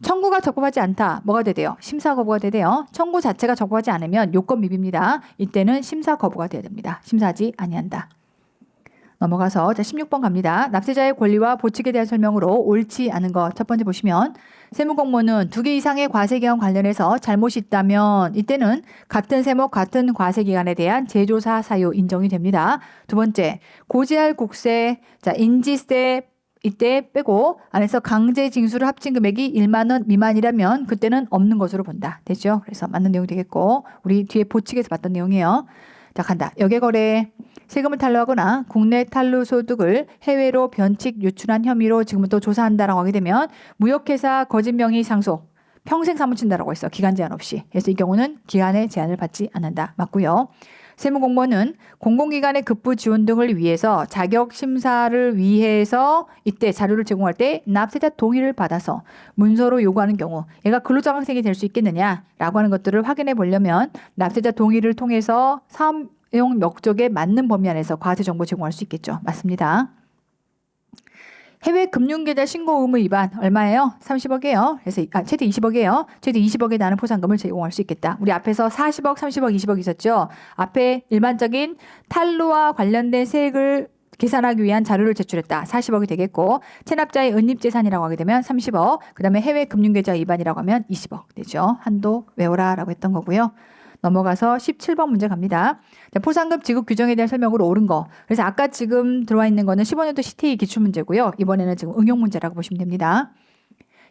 청구가 적법하지 않다. 뭐가 되대요? 심사 거부가 되대요. 청구 자체가 적법하지 않으면 요건 미비입니다. 이때는 심사 거부가 돼야 됩니다. 심사하지 아니한다. 넘어가서 자 16번 갑니다. 납세자의 권리와 보칙에 대한 설명으로 옳지 않은 것. 첫 번째 보시면 세무공무원은 2개 이상의 과세기간 관련해서 잘못이 있다면 이때는 같은 세목 같은 과세기간에 대한 재조사 사유 인정이 됩니다. 두 번째 고지할 국세 자 인지세 이때 빼고 안에서 강제 징수를 합친 금액이 1만 원 미만이라면 그때는 없는 것으로 본다. 되죠? 그래서 맞는 내용이 되겠고 우리 뒤에 보칙에서 봤던 내용이에요. 자 간다. 여객거래 세금을 탈루하거나 국내 탈루 소득을 해외로 변칙 유출한 혐의로 지금부터 조사한다라고 하게 되면 무역회사 거짓 명의 상속 평생 사무친다라고 했어. 기간 제한 없이. 그래서 이 경우는 기간의 제한을 받지 않는다. 맞고요. 세무공무원은 공공기관의 급부 지원 등을 위해서 자격 심사를 위해서 이때 자료를 제공할 때 납세자 동의를 받아서 문서로 요구하는 경우 얘가 근로자격증이 될 수 있겠느냐라고 하는 것들을 확인해 보려면 납세자 동의를 통해서 사업용 목적에 맞는 범위 안에서 과세 정보 제공할 수 있겠죠. 맞습니다. 해외 금융계좌 신고 의무 위반 얼마예요? 30억이에요. 그래서 최대 20억이에요. 최대 20억에 나는 포상금을 제공할 수 있겠다. 우리 앞에서 40억, 30억, 20억 있었죠. 앞에 일반적인 탈루와 관련된 세액을 계산하기 위한 자료를 제출했다. 40억이 되겠고 체납자의 은닉재산이라고 하게 되면 30억, 그 다음에 해외 금융계좌 위반이라고 하면 20억 되죠. 한도 외워라 라고 했던 거고요. 넘어가서 17번 문제 갑니다. 자, 포상금 지급 규정에 대한 설명으로 옳은 거. 그래서 아까 지금 들어와 있는 거는 15년도 CTA 기출문제고요. 이번에는 지금 응용 문제라고 보시면 됩니다.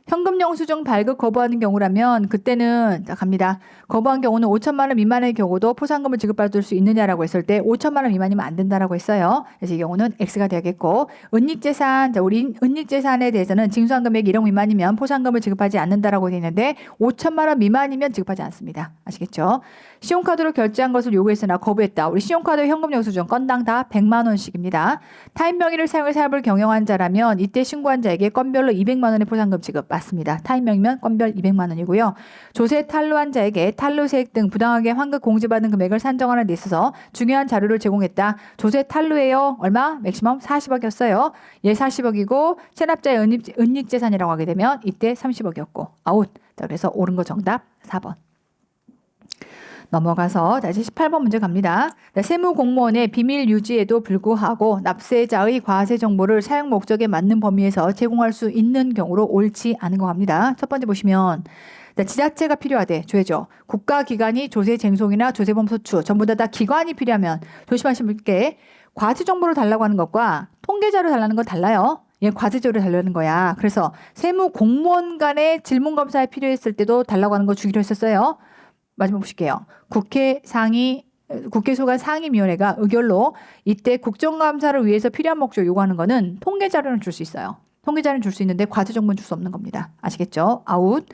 현금 영수증 발급 거부하는 경우라면 그때는 자 갑니다. 거부한 경우는 5천만 원 미만의 경우도 포상금을 지급받을 수 있느냐라고 했을 때 5천만 원 미만이면 안 된다라고 했어요. 그래서 이 경우는 X가 되겠고 은닉재산, 자 우리 은닉재산에 대해서는 징수한 금액 1억 미만이면 포상금을 지급하지 않는다라고 되어 있는데 5천만 원 미만이면 지급하지 않습니다. 아시겠죠? 신용카드로 결제한 것을 요구했으나 거부했다. 우리 신용카드 현금 영수증 건당 다 100만 원씩입니다. 타인 명의를 사용해 사업을 경영한 자라면 이때 신고한 자에게 건별로 200만 원의 포상금 지급 맞습니다. 타인 명의면 건별 200만 원이고요. 조세 탈루한 자에게 탈루세액 등 부당하게 환급 공제받은 금액을 산정하는 데 있어서 중요한 자료를 제공했다. 조세 탈루예요. 얼마? 맥시멈 40억이었어요. 얘 40억이고 체납자의 은닉재산이라고 하게 되면 이때 30억이었고 아웃. 자, 그래서 옳은 거 정답 4번. 넘어가서 다시 18번 문제 갑니다. 세무공무원의 비밀 유지에도 불구하고 납세자의 과세 정보를 사용 목적에 맞는 범위에서 제공할 수 있는 경우로 옳지 않은 거 갑니다. 첫 번째 보시면 지자체가 필요하대. 줘야죠. 국가기관이 조세 쟁송이나 조세범 소추 전부 다 기관이 필요하면 조심하시면 게 과세 정보를 달라고 하는 것과 통계자료 달라는 건 달라요. 얘 과세조를 달라는 거야. 그래서 세무공무원 간의 질문 검사에 필요했을 때도 달라고 하는 거 주기로 했었어요. 마지막 보실게요. 국회 소관 상임위원회가 의결로 이때 국정감사를 위해서 필요한 목적 요구하는 거는 통계자료는 줄 수 있어요. 통계자료는 줄 수 있는데 과세 정보는 줄 수 없는 겁니다. 아시겠죠? 아웃.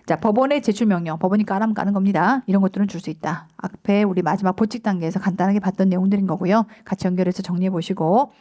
자, 법원의 제출 명령. 법원이 까라면 까는 겁니다. 이런 것들은 줄 수 있다. 앞에 우리 마지막 보칙 단계에서 간단하게 봤던 내용들인 거고요. 같이 연결해서 정리해 보시고.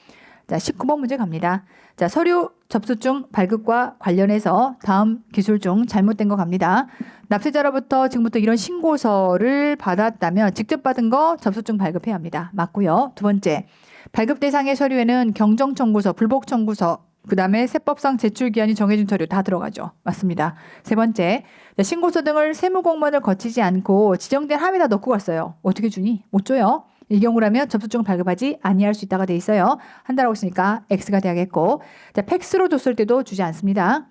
자, 19번 문제 갑니다. 자, 서류 접수증 발급과 관련해서 다음 기술 중 잘못된 거 갑니다. 납세자로부터 지금부터 이런 신고서를 받았다면 직접 받은 거 접수증 발급해야 합니다. 맞고요. 두 번째, 발급 대상의 서류에는 경정 청구서, 불복 청구서, 그 다음에 세법상 제출 기한이 정해진 서류 다 들어가죠. 맞습니다. 세 번째, 신고서 등을 세무공무원을 거치지 않고 지정된 함에다 넣고 갔어요. 어떻게 주니? 못 줘요. 이 경우라면 접수증을 발급하지 아니할 수 있다가 돼 있어요. 한다라고 했으니까 X가 돼야겠고, 자, 팩스로 줬을 때도 주지 않습니다.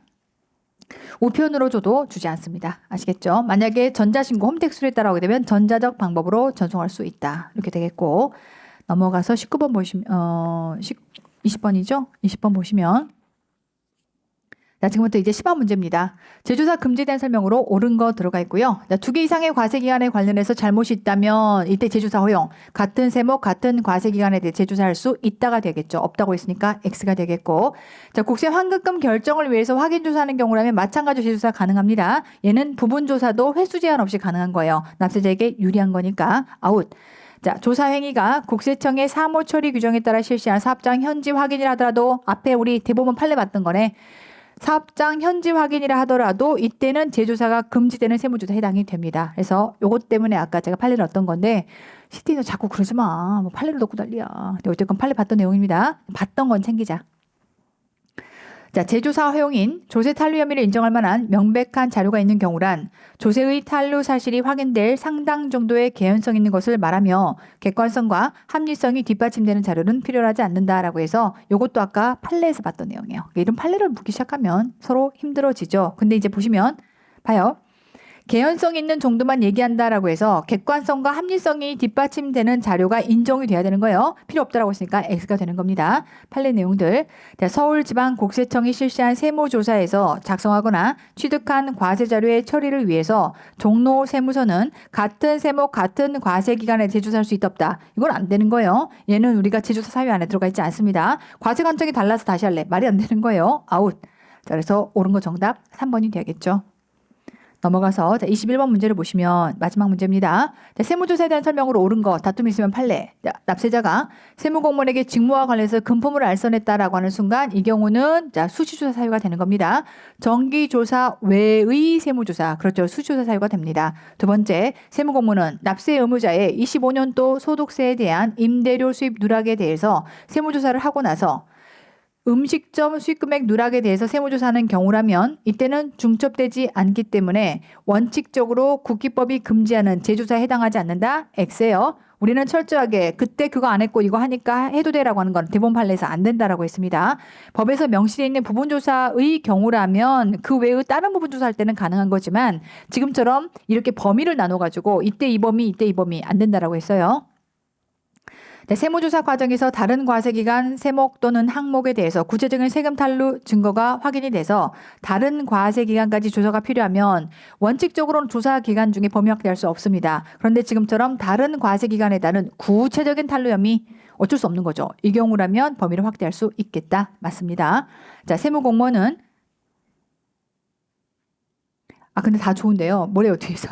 우편으로 줘도 주지 않습니다. 아시겠죠? 만약에 전자신고 홈택스로 했다라고 하게 되면 전자적 방법으로 전송할 수 있다. 이렇게 되겠고, 넘어가서 19번 보시면 20번이죠? 20번 보시면 자, 지금부터 이제 10번 문제입니다. 제조사 금지된 설명으로 옳은 거 들어가 있고요. 자, 2개 이상의 과세기간에 관련해서 잘못이 있다면 이때 제조사 허용. 같은 세목, 같은 과세기간에 대해 제조사할 수 있다가 되겠죠. 없다고 했으니까 X가 되겠고. 자, 국세 환급금 결정을 위해서 확인조사하는 경우라면 마찬가지로 제조사 가능합니다. 얘는 부분조사도 횟수 제한 없이 가능한 거예요. 납세자에게 유리한 거니까 아웃. 자, 조사 행위가 국세청의 사무 처리 규정에 따라 실시한 사업장 현지 확인이라 하더라도 앞에 우리 대법원 판례 봤던 거네. 사업장 현지 확인이라 하더라도 이때는 재조사가 금지되는 세무조사 해당이 됩니다. 그래서 요것 때문에 아까 제가 판례를 얻던 건데 CT는 자꾸 그러지 마. 뭐 판례를 넣고 난리야. 근데 어쨌건 판례 봤던 내용입니다. 봤던 건 챙기자. 자, 재조사 허용인 조세 탈루 혐의를 인정할 만한 명백한 자료가 있는 경우란 조세의 탈루 사실이 확인될 상당 정도의 개연성 있는 것을 말하며 객관성과 합리성이 뒷받침되는 자료는 필요하지 않는다라고 해서 이것도 아까 판례에서 봤던 내용이에요. 이런 판례를 묻기 시작하면 서로 힘들어지죠. 근데 이제 보시면 봐요. 개연성 있는 정도만 얘기한다라고 해서 객관성과 합리성이 뒷받침되는 자료가 인정이 돼야 되는 거예요. 필요 없다라고 했으니까 X가 되는 겁니다. 판례 내용들. 서울지방국세청이 실시한 세무조사에서 작성하거나 취득한 과세 자료의 처리를 위해서 종로 세무서는 같은 세목 같은 과세 기간에 재조사할 수 있다 없다. 이건 안 되는 거예요. 얘는 우리가 재조사 사유 안에 들어가 있지 않습니다. 과세 관점이 달라서 다시 할래. 말이 안 되는 거예요. 아웃. 자, 그래서 옳은 거 정답 3번이 되겠죠. 넘어가서 21번 문제를 보시면 마지막 문제입니다. 세무조사에 대한 설명으로 옳은 거 다툼이 있으면 판례. 납세자가 세무공무원에게 직무와 관련해서 금품을 알선했다라고 하는 순간 이 경우는 수시조사 사유가 되는 겁니다. 정기조사 외의 세무조사. 그렇죠. 수시조사 사유가 됩니다. 두 번째, 세무공무원은 납세 의무자의 25년도 소득세에 대한 임대료 수입 누락에 대해서 세무조사를 하고 나서 음식점 수익금액 누락에 대해서 세무조사하는 경우라면 이때는 중첩되지 않기 때문에 원칙적으로 국기법이 금지하는 재조사에 해당하지 않는다. X예요. 우리는 철저하게 그때 그거 안 했고 이거 하니까 해도 돼라고 하는 건 대법원 판례에서 안 된다라고 했습니다. 법에서 명시되어 있는 부분조사의 경우라면 그 외의 다른 부분조사할 때는 가능한 거지만 지금처럼 이렇게 범위를 나눠가지고 이때 이 범위 이때 이 범위 안 된다라고 했어요. 네, 세무조사 과정에서 다른 과세기간 세목 또는 항목에 대해서 구체적인 세금 탈루 증거가 확인이 돼서 다른 과세기간까지 조사가 필요하면 원칙적으로는 조사 기간 중에 범위 확대할 수 없습니다. 그런데 지금처럼 다른 과세기간에 따른 구체적인 탈루 혐의 어쩔 수 없는 거죠. 이 경우라면 범위를 확대할 수 있겠다. 맞습니다. 자, 세무공무원은 근데 다 좋은데요. 뭐래요 뒤에서.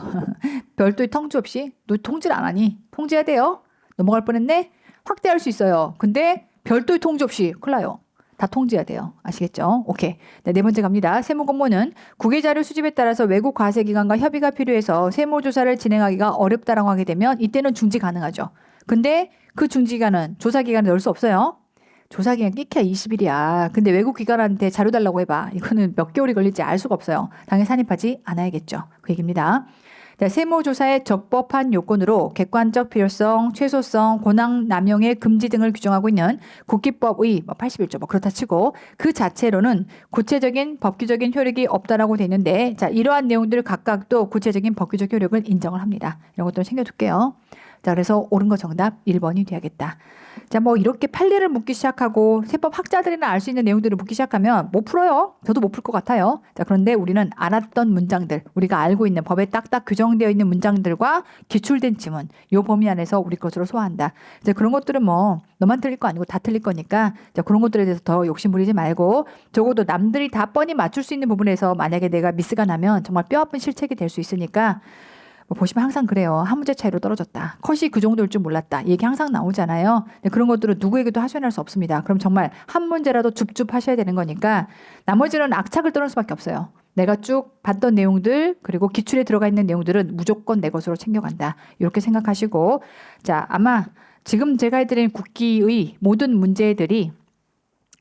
별도의 통지 없이 너 통지를 안 하니? 통지해야 돼요. 넘어갈 뻔했네. 확대할 수 있어요. 근데 별도의 통지 없이 큰일 나요. 다 통지해야 돼요. 아시겠죠? 오케이. 네 번째 갑니다. 세무공무원은 국외자료 수집에 따라서 외국 과세기관과 협의가 필요해서 세무조사를 진행하기가 어렵다라고 하게 되면 이때는 중지 가능하죠. 근데 그 중지기간은 조사기간에 넣을 수 없어요. 조사기간 끼켜야 20일이야. 근데 외국 기관한테 자료 달라고 해봐. 이거는 몇 개월이 걸릴지 알 수가 없어요. 당연히 산입하지 않아야겠죠. 그 얘기입니다. 세무조사의 적법한 요건으로 객관적 필요성, 최소성, 권한 남용의 금지 등을 규정하고 있는 국기법의 81조 그렇다 치고 그 자체로는 구체적인 법규적인 효력이 없다라고 돼 있는데 자 이러한 내용들을 각각도 구체적인 법규적 효력을 인정을 합니다. 이런 것들을 챙겨둘게요. 자, 그래서 옳은 거 정답 1번이 돼야겠다. 자, 이렇게 판례를 묻기 시작하고 세법 학자들이나 알 수 있는 내용들을 묻기 시작하면 못 풀어요. 저도 못 풀 것 같아요. 자, 그런데 우리는 알았던 문장들, 우리가 알고 있는 법에 딱딱 규정되어 있는 문장들과 기출된 지문, 요 범위 안에서 우리 것으로 소화한다. 이제 그런 것들은 너만 틀릴 거 아니고 다 틀릴 거니까 자, 그런 것들에 대해서 더 욕심 부리지 말고 적어도 남들이 다 뻔히 맞출 수 있는 부분에서 만약에 내가 미스가 나면 정말 뼈아픈 실책이 될 수 있으니까 보시면 항상 그래요. 한 문제 차이로 떨어졌다. 컷이 그 정도일 줄 몰랐다. 얘기 항상 나오잖아요. 그런 것들은 누구에게도 하소연할 수 없습니다. 그럼 정말 한 문제라도 줍줍 하셔야 되는 거니까 나머지는 악착을 떨을 수밖에 없어요. 내가 쭉 봤던 내용들 그리고 기출에 들어가 있는 내용들은 무조건 내 것으로 챙겨간다. 이렇게 생각하시고 자 아마 지금 제가 해드린 국기의 모든 문제들이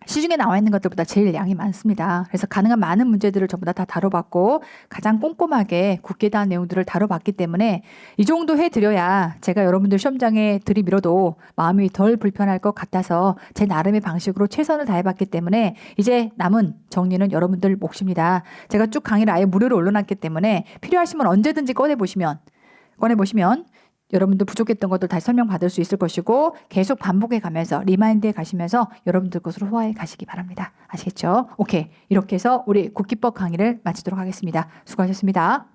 시중에 나와 있는 것들보다 제일 양이 많습니다. 그래서 가능한 많은 문제들을 전부 다 다뤄봤고 가장 꼼꼼하게 국기에 대한 내용들을 다뤄봤기 때문에 이 정도 해드려야 제가 여러분들 시험장에 들이밀어도 마음이 덜 불편할 것 같아서 제 나름의 방식으로 최선을 다해봤기 때문에 이제 남은 정리는 여러분들 몫입니다. 제가 쭉 강의를 아예 무료로 올려놨기 때문에 필요하시면 언제든지 꺼내보시면 여러분들 부족했던 것들 다시 설명받을 수 있을 것이고 계속 반복해 가면서 리마인드해 가시면서 여러분들 것으로 소화해 가시기 바랍니다. 아시겠죠? 오케이. 이렇게 해서 우리 국기법 강의를 마치도록 하겠습니다. 수고하셨습니다.